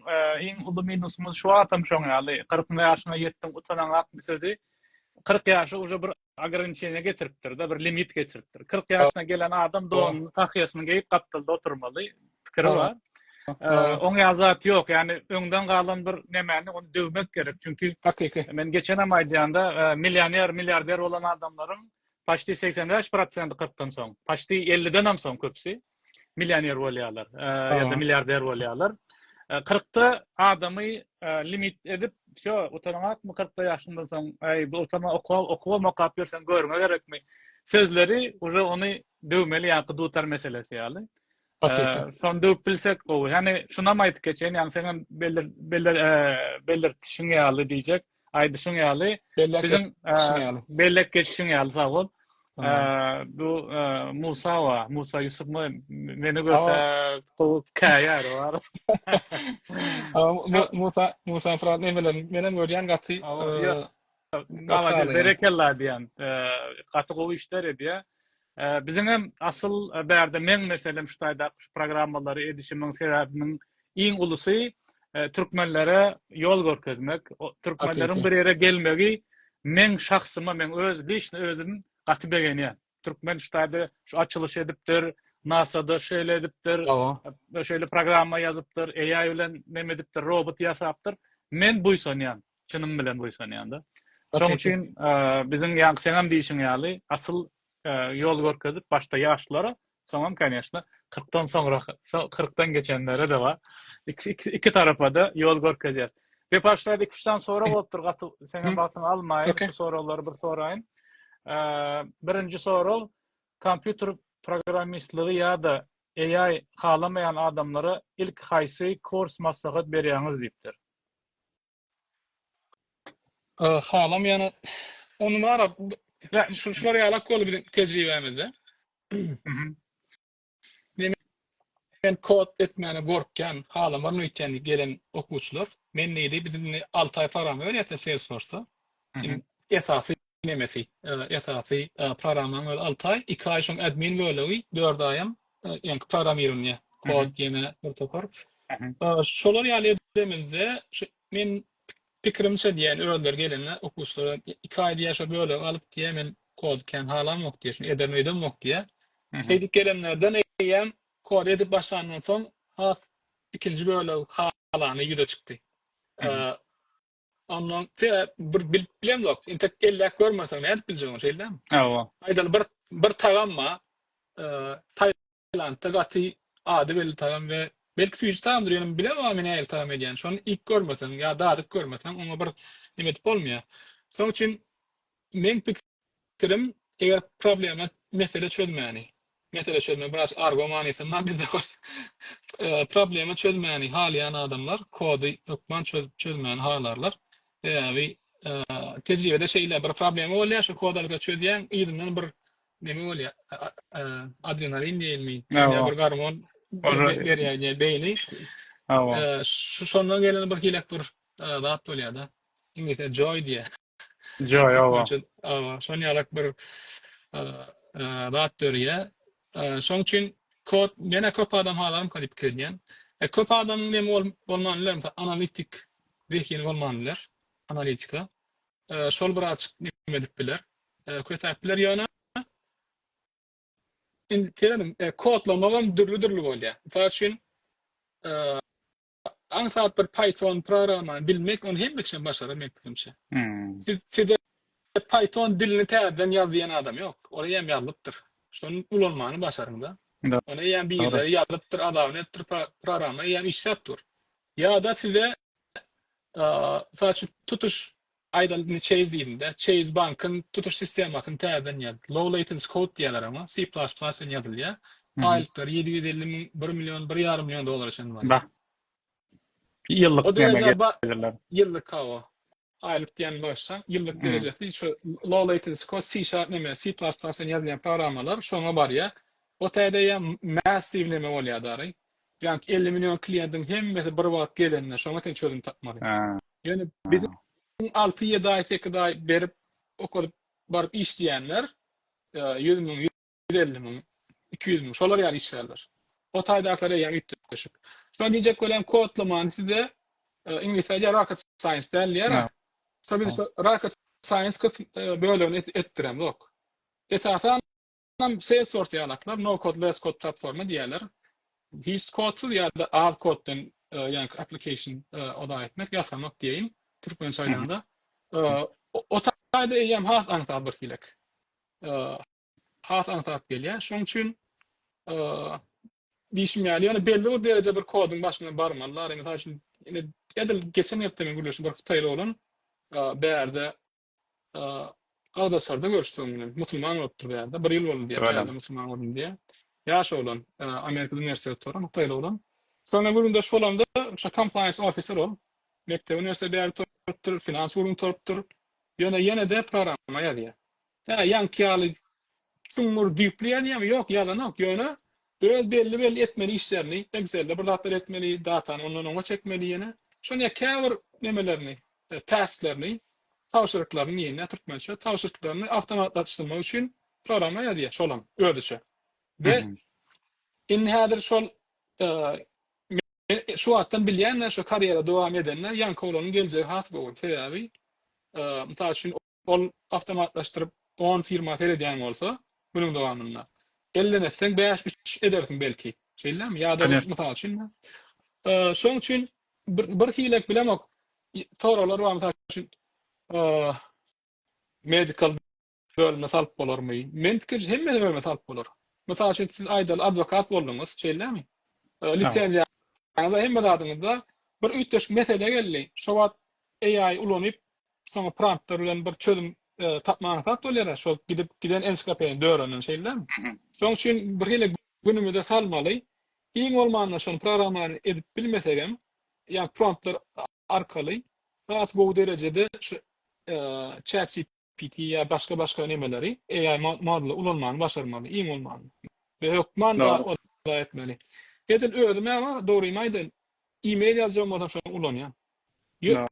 iň uly minusumuz şu atam şoň ýaly 40 ýaşyna ýetdim utanan 60 sözi 40 ýaşy уже bir ограничение getiripdir da bir limit getiripdir. 40 ýaşyna gelen adam doğum tahyýasyny geyip gapdylda oturmaly pikiri bar. Oňa zat ýok, ýani öňden galan bir nemeni onu döwmek gerek. Çünkü men geçenem aýdýanda milliarder olan adamlaryň paşty 85% 40-dan soň, paşty 50-den hem soň köpsi millioner bolýarlar ýa-da milliarder bolýarlar. 40'ta adamı limit edip şo utanamak mı 40 yaşından soň bu utana okuwa makap bersen görme gerekmi sözleri уже onu dövmeli ýa-da dutar meselesi ýaly. Son dövüp bilsek o yani şuna maýyp geçen ýani seňem belirtişiň ýaly diýjek aýdyşyň ýaly bizim bellek geçişiň ýaly sag bol. Bu Musa Yusuf mu meni görse o kayar var. Musa Fırat menem görýän gaty berekellah diýen gaty gowy işler edýär. Bizim hem asıl berde men meselem şutaýda programmalary edişimiň sebäbiniň iň ulusy türkmenlere yol görkezmek, türkmenleriň bir ýere gelmegi men şahsyma men öz diýişini özüm gaty begenýär. Türkmen şutaýda şu açylış edipdir, NASA'da şeýle edipdir, şeýle programma ýazypdyr, AI bilen neme edipdir, robot ýasapdyr. Men buýsanýan, çynym bilen buýsanýan da. Şoň Peki. üçin bizim ýa senem diýişiň ýaly asyl ýol görkezip başda ýaşlara, soňam kanyşda 40'tan soňra 40'tan geçenlere de var. İki tarafa da ýol görkezýär. Ve başlarda 2-3'ten sonra bolupdyr gaty senem wagtyňy almaýyn. Okey. Şu soraglary bir soraýyn. Birinci soru kompýuter programmistligi ýa-da AI halamayan adamlara ilk haýsy kurs maslahat berýäňiz diýipdir. Halam ýana onu bara Ya, şular ýalak bolup bir tejribemizde. mhm, Men kod etmeni gorkkan, halam var nöýteni gelen okuwçylar. Men näde bizim 6 ay param öňete Salesforce'da. mhm, Esasy nemesi, esasy programmam 6 ay, 2 ay şoň admin bölegi, 4 aýam ýani programmирование, kod ýene protokol. mhm, Şolar ýaly edemizde men pikirimçe diýen öýler gelenler okuwçylara 2 ay ýaşa böle alyp diýe men kodken halam ýok diýe, şunu eder öýdem ýok diýe. mhm, Seýdik gelenlerden eýem kod edip başlandan soň has ikinji böle halany ýüze çykdy. mhm. Ondan bir bilem ýok. Intek ellek görmäsem näde biljeğim şeýle. Awa. Aýdal bir tagamma Taylandda gaty ady belli tagam we belki süýüş tagamdyr ýöne bilemem men näil tagam edýän. Şonu ilk görmesem ýa dadyk görmesem oňa bir nimet bolmaýar. Şoň üçin men pikirim eger problema mesele çözmäni. Mesele çözme biraz argomanyýasy ma bizde problema çözmäni halyan adamlar kodu okman çözmäni halarlar. Ýa-ni tejribede şeýle bir problem bolýar, şu kodalyga çözýän ýygynyň bir neme bolýar, adrenalin diýilmi? Ýa bir garmon berýär beýni. Awa. Şondan gelen bir hilek bir zat bolýar da. İngilizce joy diýär. Joy, awa. Şon ýalak bir zat dörýär. Şoň üçin kod mene köp adam halarym kalyp kelýän. Köp adam neme bolmanlar, analitik zehir bolmanlar, analitika. Şol bir açyk neme edip biler. Kötäpler ýöne terim kodlamagam dürlü bolýar. Misal üçin aňsat bir Python programany bilmek onu hem için başarar mümkinse. Sizde Python dilini täzeden ýazýan adam ýok. Oraya hem ýazypdyr. Şonu ulanmany başarynda. Ona ýa birleri ýazypdyr, adam etdir programa ýa işläpdir. Ya da size saçı tutuş aydalını Chase diýildi. Chase Bank'ın tutuş sistematyny täzeden ýazdy. Low latency code diýerler ama C++ bilen ýazylýar. Aýlyklar 750 000, 1 milyon, 1,5 milyon dolar üçin bar. Ba. Ýyllyk O derece gelirler. yıllık hava. Aylık diyen başsa yıllık derecede şu low latency code C# neme C++ yazılan programlar şona bar ya. O täze ya massive neme bolýar dary. Yani 50 milyon klientin hemmeti bir wagt gelenler şona teň çözüm tapmaly. Yani bizim 6-7 ay tekrar berip okup barıp işleyenler 100 milyon, 150 milyon, 200 milyon şolar ýaly işlerler. O taýdaklara ýa ütdeşik. Sonra diýjek bolýan kodlaman sizde İngilizce rocket science denilýär. Sonra biz rocket science bölümini etdirem yok. Esasen Salesforce ýalaklar no code less code platforma diýerler. Hiç kodsuz ya da alt koddan yani application oda etmek yasamak diýeyim. Türkmen çaýlarynda. O taýda eýem has aňsat bir hilek. Has aňsat gelýär. Şoň üçin diýişim ýaly ýani belli bir derece bir kodun başyna barmalar. Mesela şimdi edil geçen ýapdy men gülüşüm bir taýla bolan. Berde Ağdasar'da görüştüm. Musulman olupdur berde. Bir ýyl boldy diýär. Musulman boldum diýe. Ýaş olan Amerika üniversitesi olan, taýla olan. Sonra gurunda şu olanda compliance officer ol. Mektep üniversite berde turupdur, finans gurum turupdur. Ýöne de programa ýazýar. Ýanky ýaly sumur düýpleýär ýa-da ýok, ýalanok ýöne belli etmeli işlerini, Excel'de bir datlar etmeli, datany ondan ona çekmeli ýene. Şonu käbir nemelerini, tasklerini, tawşyrıklaryny ýene türkmençe tawşyrıklaryny awtomatlaşdyrmak üçin programa ýazýar şolam ödüçe. Ve in häzir şol şu wagtdan bilýänler, şu kariyera dowam edenler ýanky olanyň geljegi hat bolýar. Täbi, misal üçin ol awtomatlaşdyryp 10 firma feredýän bolsa, bunyň dowamynda 50 nefseň 5 edersin belki. Şeýlemi? Ýa-da misal üçin. Şoň üçin bir hilek bilemek soralar bar misal üçin medical bölüme salp bolarmy? Men pikirji hemme bölüme salp bolar. Mesela üçin siz aýdal advokat boldunuz, şeýlemi? Lisenziýa ýa-da hemme zadyňyzda bir üýtgeç mesele geldi. Şo wagt AI ulanyp soňra promptlar bilen bir çözüm tapmagy tap bolýar. Şo giden ensiklopediýa döwründen şeýlemi? Soň üçin bir hili günümizde salmaly. İň bolmanda şonu programlary edip bilmesegem, ýa promptlar arkaly rahat bu derecede şu ChatGPT ýa başga nemeleri AI modely ulanmany başarmaly, iň bolmany. Ve hukman da Doğru. oda etmeli. Edil ödüm ama doğruym aýdyn. E-mail ýazýan adam şonu ulanýar. Doğru.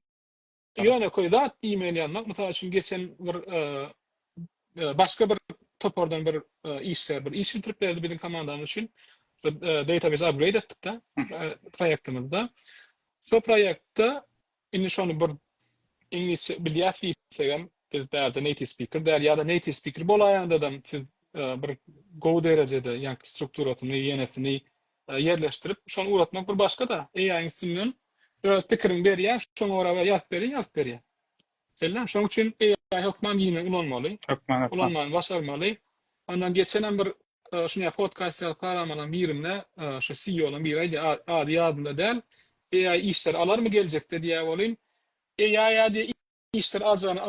Ýöne koýdat e-mail ýazmak, mesela şu geçen bir başga bir topordan bir iş bitirip berdi bizim komandamyz üçin. Database upgrade etdik de proýektimizde. So proýektde indi şonu bir İngilizce bilýär diýsegem, biz bäde native speaker der ýa-da native speaker bolaýan adam siz bir go derecede ýa strukturatyny, ýenetini yerleşdirip şonu uratmak bir başga da AI üstünden öz pikirini berýär, şoňa görä ýazyp berýär. Selam, şoň üçin AI hukman ýene ulanmaly. Ulanmaly, başarmaly. Ondan geçen bir şuňa podcast ýalyp birimle şu CEO-laryň biri aýdy, ady ýadymda däl. AI işler alarmy geljekde diýä bolyn. AI ýa-da işler azany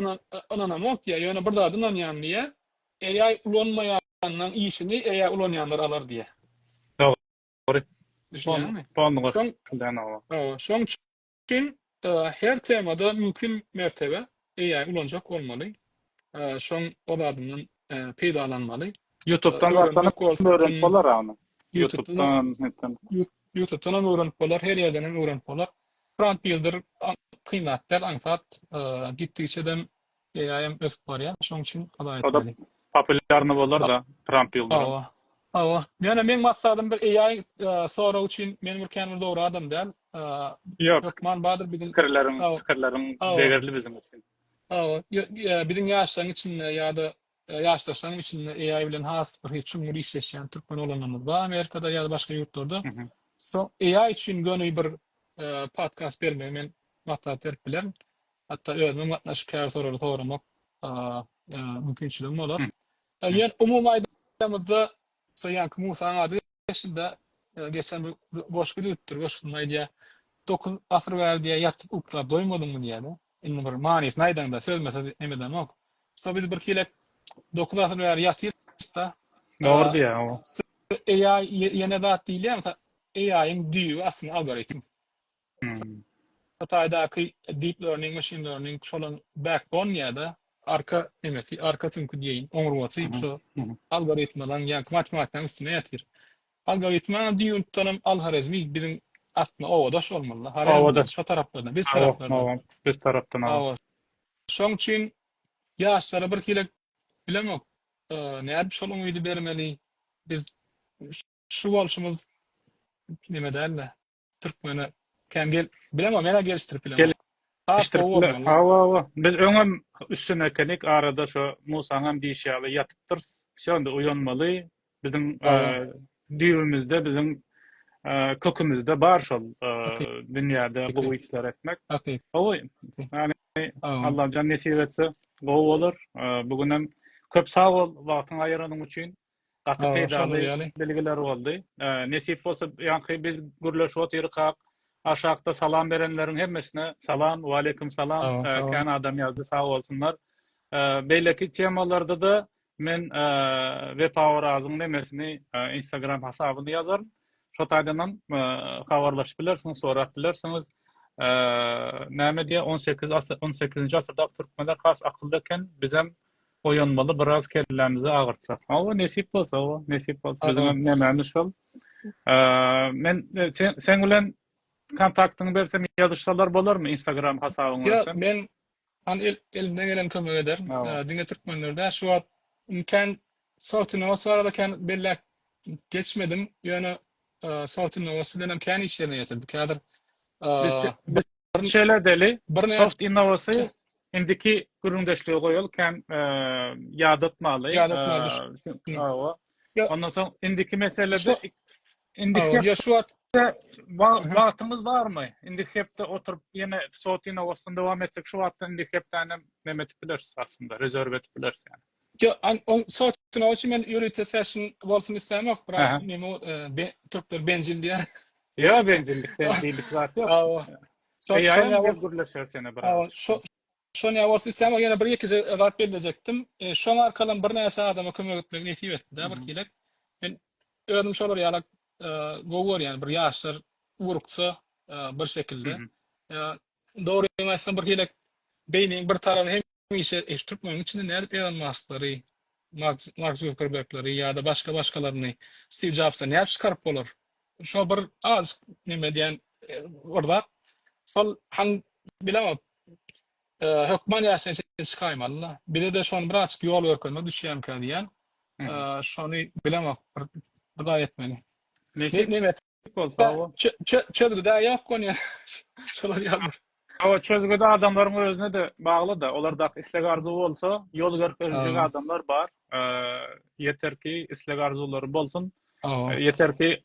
ananamok diýä, ýöne bir zat inanýan diýä. AI ulanmaýanlaryň işini AI ulanýanlar alar diýä. Doğru. Düşünýärmi? Şoň üçin her temada mümkin mertebe AI ulanjak bolmaly. Şoň o zadynyň peýdalanmaly. YouTube'dan zaten öğrenip bolar onu. YouTube'dan YouTube'dan öğrenip bolar, her ýerden öğrenip bolar. Prompt builder kıymetler aňsat gitdiçeden AI ösüp barýar. Şoň üçin ala etmeli. Popülerni bolar da prompt builder. Awa. Ýöne men maksadym bir AI soraw üçin men bir kändir dogry adam däl. Yok. Man badyr bizim fikirlerim değerli bizim için. Bizim ýaşlaryň içinde ýa-da ýaşlaşanyň içinde AI bilen has bir hiç cumhur işleşýän türkmen olanlarymyz bar. Amerikada ýa-da başga ýurtlarda. So AI üçin göni bir podcast bermeýän men maksat berip bilerim. Hatta özüm gatnaşyp kär soramak mümkinçiligim bolar. Ýa umumy aýdymyzda soýanky Musa ady yaşında geçen bir boş bir ütür, boş bir aýdýa 9 asr berdi diýe ýatyp uklap doýmadymy diýär. Indi bir manif naýdanda sözmese emeden ok. So biz bir kilek 9 asr berdi ýatypda. Doğru diýär. AI ýene zat diýilýär, mesela AI'ň düýü aslında algoritm. Hataydaky deep learning, machine learning şolan backbone ýa-da arka tünkü diýin, oňurwaty şu algoritmadan ýa matematikden üstüne ýatyr. Algoritma düýün tanım algoritmi bizim aslında owadaş bolmaly. Owadaş şu taraplardan, biz taraplardan. Biz tarapdan. Şoň üçin ýaşlara bir kilek bilemok. Näde şol umydy bermeli? Biz şu bolşumyz nime däl? Türkmeni kengel bilemem, mena geliştirip bilemem. Biz öňem üstüne kenik arada şu Musa'nın diýişýäli ýatypdyr. Şonda uyanmaly. Bizim düýümizde, bizim kökümizde bar şol dünýäde bu işler etmek. Yani Allah can nesip etse gowy bolar. Bugünem köp sag bol wagtyň aýyranyň üçin. Gaty peýdaly belgiler boldy. Nesip bolsa ýa-da biz gürleşip oturýak. Aşağıda salam verenlerin hemmesine salam, ve aleyküm salam. Kän adam yazdı, sağ olsunlar. Beýleki temalarda da men Web Awraz'ın nemesini Instagram hasabyny yazarım. Şo taýdanam habarlaşyp bilersiňiz, sorap bilersiňiz. Näme diýe 18-nji asyrda türkmenler has akyldyken bizem oýanmaly biraz kellemizi agyrtsak. Awa nesip bolsa, bizim nämemiz şol. Men sen bilen kontaktyny bersem ýazyşsalar bolarmy Instagram hasabyňy? Ýa, men elimden gelen kömek ederim. Diňe türkmenlerde şu wagt imkan Soğutun sonradan belli geçmedim. Yani Soğutun bilen kendi işlerine getirdik. Kadir biz şeyler deli. Soft innovası indiki gurundeşliği koyul ken yadatmalı. Ondan sonra indiki meselede Indihep Ya şu at. wagtymyz barmy? Indihepde oturup ýene sotina wagtynda dowam etsek şu wagtda indihepden näme etip bilersiz aslında, rezerw etip bilersiz yani. Ya on soğutun o için ben yürüte session bolsun istemem yok. Bırak Aha. Türkler bencil diye. Ya bencillikden değillik zat yok. Ava. Son Eýaýam ya gel gürleşer sene Ava. biraz. Son ya bolsun istemem yine bir iki rahat bilecektim. Şoň arkadan bir näse adama kömek etmek netip etdi. Da bir kilek. Ben ödüm şolar ýalak gowar yani bir ýaşlar uruksa bir şekilde. Doğru emasyn bir kilek beyniň bir tarapy hemişe Türkmen içinde nädip Elon Musk'lary, Mark Zuckerberg'lary ýa-da başgalarını Steve Jobs'tan nädip çykaryp bolar. Şo bir az nime diýen orada sol han bilemem hökman ýaşaýan çykaýmalla. Bire de şonu bir açyk ýol görkezmek düşýän kan diýen. Şonu bilemem bir da etmeli. Nime bolsa o. çözgü da ýok konuya. Şolar ýaldyr. Ama çözgüde adamların özüne de bağlı da. Olar da isleg arzu olsa yol görkezjek adamlar bar. Yeter ki isleg arzuları bolsun. Yeter ki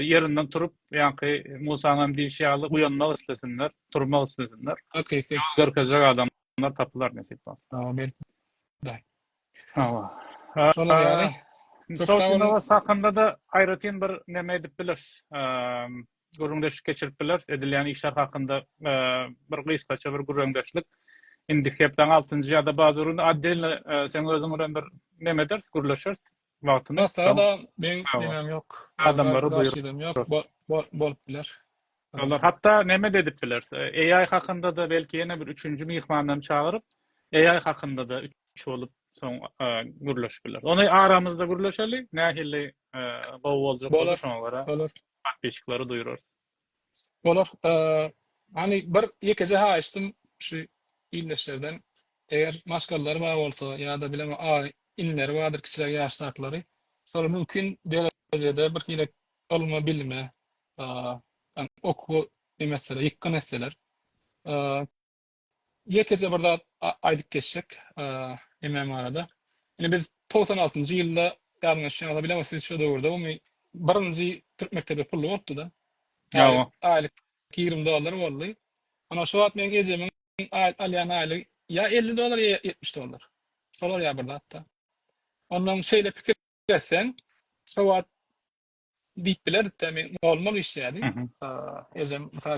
yerinden turup yani Musa'nın diýşi aly uyanmak islesinler, turmak islesinler. Okay. Görkezjek adamlar tapılar nesip. Ben Hawa. şolar ýaly. Çok sağ olun. Sotina sakında da aýratyn bir näme edip bilersiz. Gurrundeşlik geçirip bilersiz. Edilýän işler hakynda bir gysgaça bir gurrundeşlik. Indihepden 6-njy ýa-da bazı addel sen özüň bilen bir näme dersiz, gurlaşyr wagtyny. Mesela da ben demem yok. Adamları buyurup yok. Bolup biler. Onlar hatta näme dedip bilersiz. AI hakynda da belki ýene bir 3-nji mihmandan çağırıp AI hakynda da 3 bolup soň gurlaşyp biler. Onu aramızda gurlaşaly, nähili gowy boljak Bolar. şoňa görä. Olur. Beşikleri duyururuz. Olur. Hani bir yekece ha açtım şu illeşlerden eğer maskalları var olsa ya da bileme inleri vardır kişiler yaşlarları sonra mümkün derecede bir kile olma bilme yani oku mesela yıkkın etseler yekece burada aydık geçecek emem arada. Yani biz 96. yılda yarın aşağı alabilemezsiniz şu doğruda ama birinci Türk mektebi pullu oldu da aylık $20 vallahi. Ana şu at men gecemin alyan aylık ya $50 ya $70. Solar ya burada hatta. Ondan şeyle fikir etsen saat deyip biler de olmalı iş yani. Ezem mesela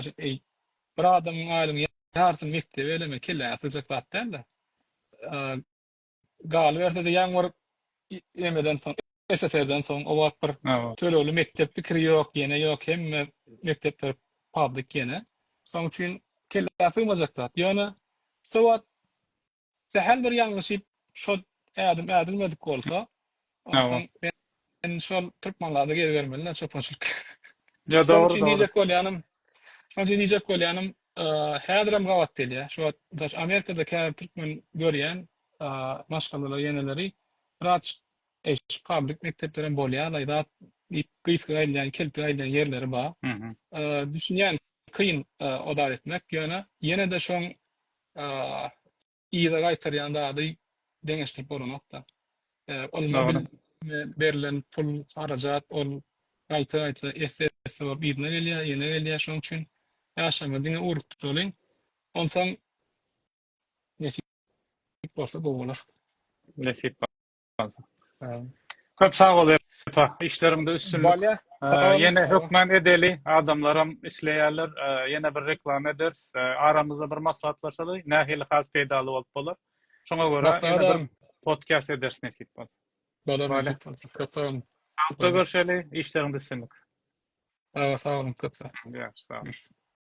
bir adamın aylığını yartın mektebi eleme kelle yapacak zaten de. Gal verse de yaňvar emeden soň SSR'den soň o wagt bir töleýli mektep pikiri ýok, ýene ýok, hemme mektepler publik ýene. Soň üçin kelle ýapylmajak zat. Ýöne sowat sehel bir ýalňyşyp şo ädilmedik bolsa, soň ben şol türkmenlerde geri bermeliler çöpünçük. Ya doğru. Soň diýjek bolýanym, häziram gawat delýär. Şu Amerikada käme türkmen görýän maşgallalar yeneleri rahat public mekteplerin bolýar, da gysga aýlan, kelti aýlan yerleri bar. Düşünýän kıyın oda etmek ýöne ýene de şoň ýyla gaýtarýan da deňeşlik bolanokda. Olma berilen pul harajat ol gaýta SS bolup ýene gelýär şoň üçin ýaşama diňe uruk tutulaň. Onsoň nesip bolsa bolar. Nesip bolsa. Köp sağ ol Efa. İşlerimde üstünlük. Yine hükmen edeli adamlarım isleýärler. Yine bir reklam ederiz. Aramızda bir maslahatlaşaly. Nähili has peýdaly bolup bolar. Şoňa görä bir podcast ederiz nesip bolsa. Bolar. Köp sağ olun. Görüşeli. İşlerimde üstünlük. Sağ olun. Köp sağ olun. Sağ olun.